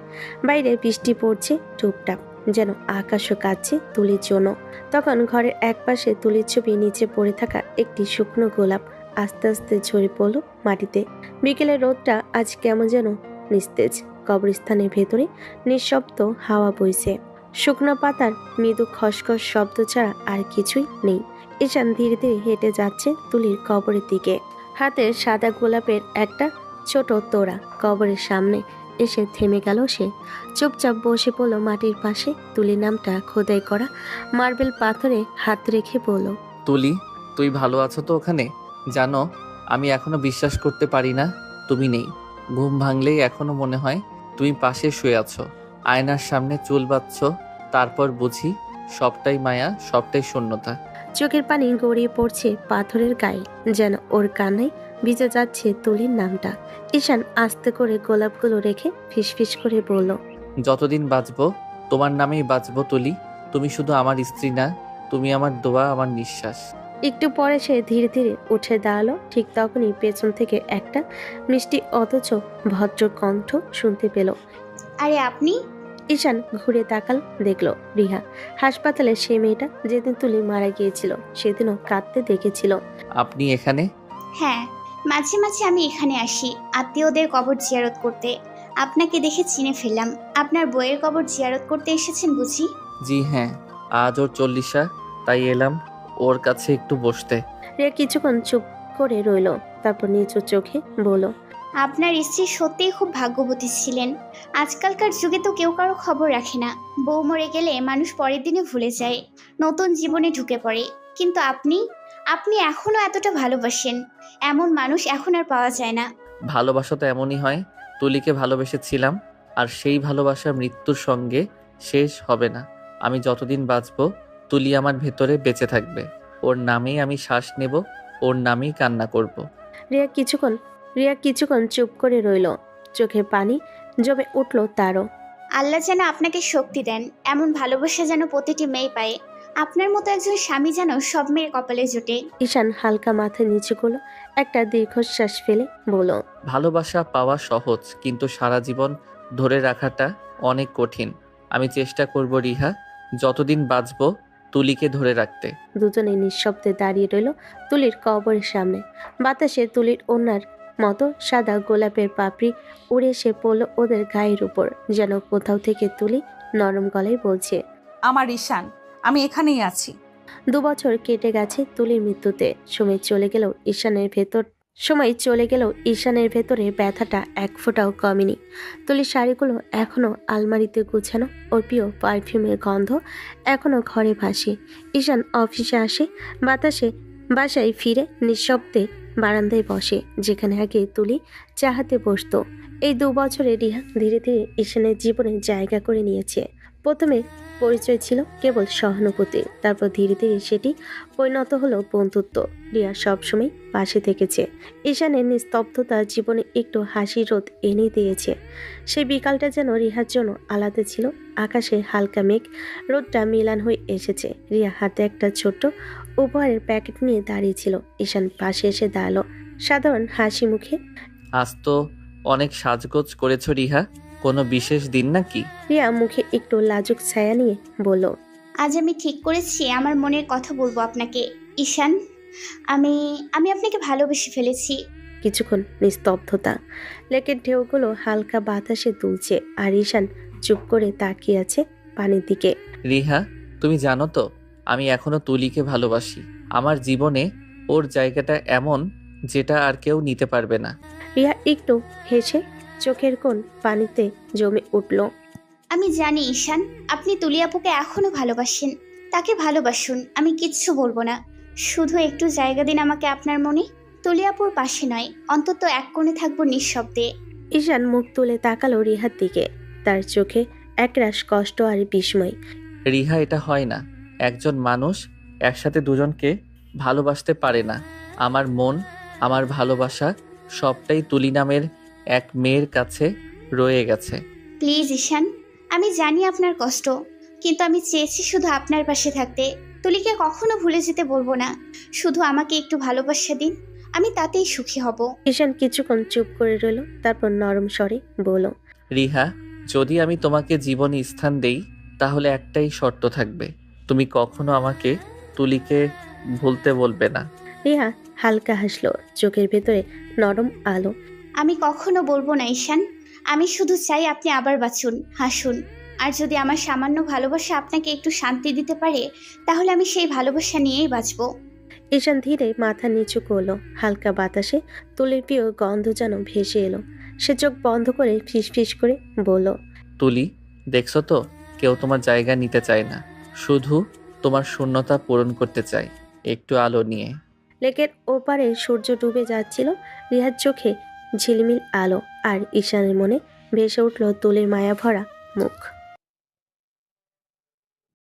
বাইরে বৃষ্টি পড়ছে টুপটাপ, যেন আকাশও কাঁদছে তুলির জন্য। তখন ঘরের একপাশে তুলির ছবি নিচে পড়ে থাকা একটি শুকনো গোলাপ আস্তে আস্তে ঝরে পড়ল মাটিতে। বিকেলের রোদটা আজ কেমন যেন নিস্তেজ। কবরস্থানের ভেতরে নিঃশব্দ হাওয়া বইছে। শুকনো পাতার মৃদু খসখস শব্দ ছাড়া আর কিছুই নেই। ঈশান ধীরে ধীরে হেঁটে যাচ্ছে তুলির কবরের দিকে। হাতে সাদা গোলাপের একটা ছোট তোড়া। কবরের সামনে এসে থেমে গেল সে। চুপচাপ বসে পড়ল মাটির পাশে। তুলির নামটা খোদাই করা মার্বেল পাথরে হাত রেখে বলল, তুলি, তুই ভালো আছো তো ওখানে? জানো, আমি এখনো বিশ্বাস করতে পারি না তুমি নেই। ঘুম ভাঙলেই এখনো মনে হয় তুমি পাশে শুয়ে আছো, আয়নার সামনে চুল বাঁধছ। তারপর বুঝি সবটাই মায়া, সবটাই শূন্যতা। চোখের পানি গড়িয়ে পড়ছে পাথরের গায়ে, যেন ওর কান্নায় ভিজে যাচ্ছে তুলির নামটা। ঈশান আস্তে করে গোলাপগুলো রেখে ফিসফিস করে বলল, যতদিন বাঁচবো তোমার নামেই বাঁচবো তুলি। তুমি শুধু আমার স্ত্রী না, তুমি আমার দোয়া, আমার নিঃশ্বাস। একটু পরে সে ধীরে ধীরে উঠে দাঁড়ালো। ঠিক তখনই পেছন থেকে একটা মিষ্টি অথচ ভদ্র কণ্ঠ শুনতে পেল। আরে আপনি? ঈশান ঘুরে তাকাল, দেখলো রিহা। হাসপাতালে সে মেয়েটা যেদিন তুলি মারা গিয়েছিল সেদিনও কাঁদতে দেখেছিল। আপনি এখানে? হ্যাঁ, মাঝে মাঝে আমি এখানে আসি আত্মীয়দের কবর জিয়ারত করতে। আপনাকে দেখে চিনে ফেললাম। আপনার বইয়ের কবর জিয়ারত করতে এসেছেন বুঝি? জি হ্যাঁ, আজ ওর 40, তাই এলাম ওর কাছে একটু বসতে। রিয়া কিছুক্ষণ চুপ করে রইল, তারপর নিচু চোখে বলল, আপনার স্ত্রী সত্যিই খুব ভাগ্যবতী ছিলেন। আজকালকার যুগে তো কেউ কারো খবর রাখে না। বউ মরে গেলে মানুষ পরের দিনে ভুলে যায়, নতুন জীবনে ঢুকে পড়ে। কিন্তু আপনি এখনো এতটা ভালোবাসেন, এমন মানুষ এখন আর পাওয়া যায় না। ভালোবাসা তো এমনই হয়। তুলিকে ভালোবেসেছিলাম, আর সেই ভালোবাসা মৃত্যুর সঙ্গে শেষ হবে না। আমি যতদিন বাঁচবো তুলি আমার ভেতরে বেঁচে থাকবে। ওর নামেই আমি শ্বাস নেব, ওর নামেই কান্না করব। রিয়া কিছুক্ষণ চুপ করে রইল। চোখে পানি জমে উঠল তারও। আল্লাহ যেন আপনাকে শক্তি দেন, এমন ভালোবাসা যেন প্রতিটি মেয়ে পায়। আপনার মতো একজন স্বামী যেন সব মেয়ের কপালে জোটে। ঈশান হালকা মাথা নিচু করলো, একটা দীর্ঘশ্বাস ফেলে বলল, ভালোবাসা পাওয়া সহজ, কিন্তু সারা জীবন ধরে রাখাটা অনেক কঠিন। আমি চেষ্টা করব রিহা, যতদিন বাঁচবো তুলিকে ধরে রাখতে। দুজনে নিঃশব্দে দাঁড়িয়ে রইল তুলির কবরের সামনে। বাতাসে তুলির ওনার মতো সাদা গোলাপের পাপড়ি উড়ে এসে পড়ল ওদের গায়ের উপর, যেন কোথাও থেকে তুলি নরম গলায় বলছে, আমার ঈশান, আমি এখানেই আছি। 2 বছর কেটে গেছে তুলির মৃত্যুতে। সময় চলে গেলেও ঈশানের ভেতরে ব্যথাটা এক ফোঁটাও কমেনি। তুলির শাড়িগুলো এখনো আলমারিতে গুছানো, ওর প্রিয় পারফিউমের গন্ধ এখনো ঘরে ভাসে। ঈশান অফিসে আসে, বাসায় ফিরে নিঃশব্দে বারান্দায় বসে, যেখানে আগে তুলি চাহাতে বসতো। এই 2 বছরে রিহা ধীরে ধীরে ঈশানের জীবনে জায়গা করে নিয়েছে। প্রথমে পরিচয় ছিল কেবল সহানুভূতি, তারপর ধীরে ধীরে সেটি পরিণত হলো বন্ধুত্ব। রিয়া সবসময় পাশে থেকেছে। ঈশানের নিস্তব্ধতা জীবনে একটু হাসি রোদ এনে দিয়েছে। সেই বিকালটা যেন রিহার জন্য আলাদা ছিল। আকাশে হালকা মেঘ, রোদটা মিলান হয়ে এসেছে। রিয়া হাতে একটা ছোট্ট উপহারের প্যাকেট নিয়ে দাঁড়িয়েছিল। ঈশান পাশে এসে দাঁড়ালো সাধারণ হাসি মুখে। আজ তো অনেক সাজগোজ করেছো রিহা, কোনো বিশেষ দিন নাকি? রিয়া মুখে একটু লাজুক ছায়া নিয়ে বলল, আজ আমি ঠিক করেছি আমার মনের কথা বলবো আপনাকে। ঈশান, আমি আমি আপনাকে ভালোবেসে ফেলেছি। কিছুক্ষণ নিস্তব্ধতা। লেকের ঢেউগুলো হালকা বাতাসে দুলছে আর ঈশান চুপ করে তাকিয়ে আছে পানির দিকে। রিহা, তুমি জানো তো আমি এখনো তুলিকে ভালোবাসি। আমার জীবনে ওর জায়গাটা এমন যেটা আর কেউ নিতে পারবে না। রিয়া একটু হেসে চোখের কোণ পানিতে জমে উঠল। আমি জানি ঈশান, আপনি তুলি আপুকে এখনো ভালোবাসেন। তাকে ভালোবাসুন, আমি কিচ্ছু বলবো না। শুধু একটু জায়গা দিন আমাকে আপনার মনে। তুলি আপুর পাশে নয়, অন্তত এক কোণে থাকবো নিঃশব্দে। ঈশান মুখ তুলে তাকালো রিহার দিকে। তার চোখে একরাশ কষ্ট আর বিস্ময়। রিহা, এটা হয় না। একজন মানুষ একসাথে দুজনকে ভালোবাসতে পারে না। আমার মন, আমার ভালোবাসা সবটাই তুলি নামের এক মেয়ের কাছে রয়ে গেছে। প্লিজ ঈশান, আমি জানি আপনার কষ্ট, কিন্তু আমি চেয়েছি শুধু আপনার পাশে থাকতে। তুলিকে কখনো ভুলে যেতে বলবো না। শুধু আমাকে একটু ভালোবাসা দিন, আমি তাতেই সুখী হব। ঈশান কিছুক্ষণ চুপ করে রইল, তারপর নরম স্বরে বলল, রিহা, যদি আমি তোমাকে জীবনে স্থান দেই তাহলে একটাই শর্ত থাকবে, তুমি কখনো আমাকে তুলিকে ভুলতে বলবে না। রিহা হালকা হাসলো, চোখের ভেতরে নরম আলো। আমি কখনো বলবো না ঈশান। আমি শুধু চাই আপনি আবার বাঁচুন, হাসুন। আর যদি আমার সামান্য ভালোবাসা আপনাকে একটু শান্তি দিতে পারে, তাহলে আমি সেই ভালোবাসা নিয়েই বাঁচবো। ঈশান ধীরে মাথা নিচু করলো। হালকা বাতাসে তুলির প্রিয় গন্ধ যেন ভেসে এলো। সে চোখ বন্ধ করে ফিসফিস করে বলল, তুলি, দেখছো তো কেউ তোমার জায়গা নিতে চায় না, শুধু তোমার শূন্যতা পূরণ করতে চায় একটু আলো নিয়ে। লেকের ওপারে সূর্য ডুবে যাচ্ছিল। রিহার চোখে ঝিলমিল আলো আর ঈশানের মনে ভেসে উঠল তুলির মায়া ভরা মুখ।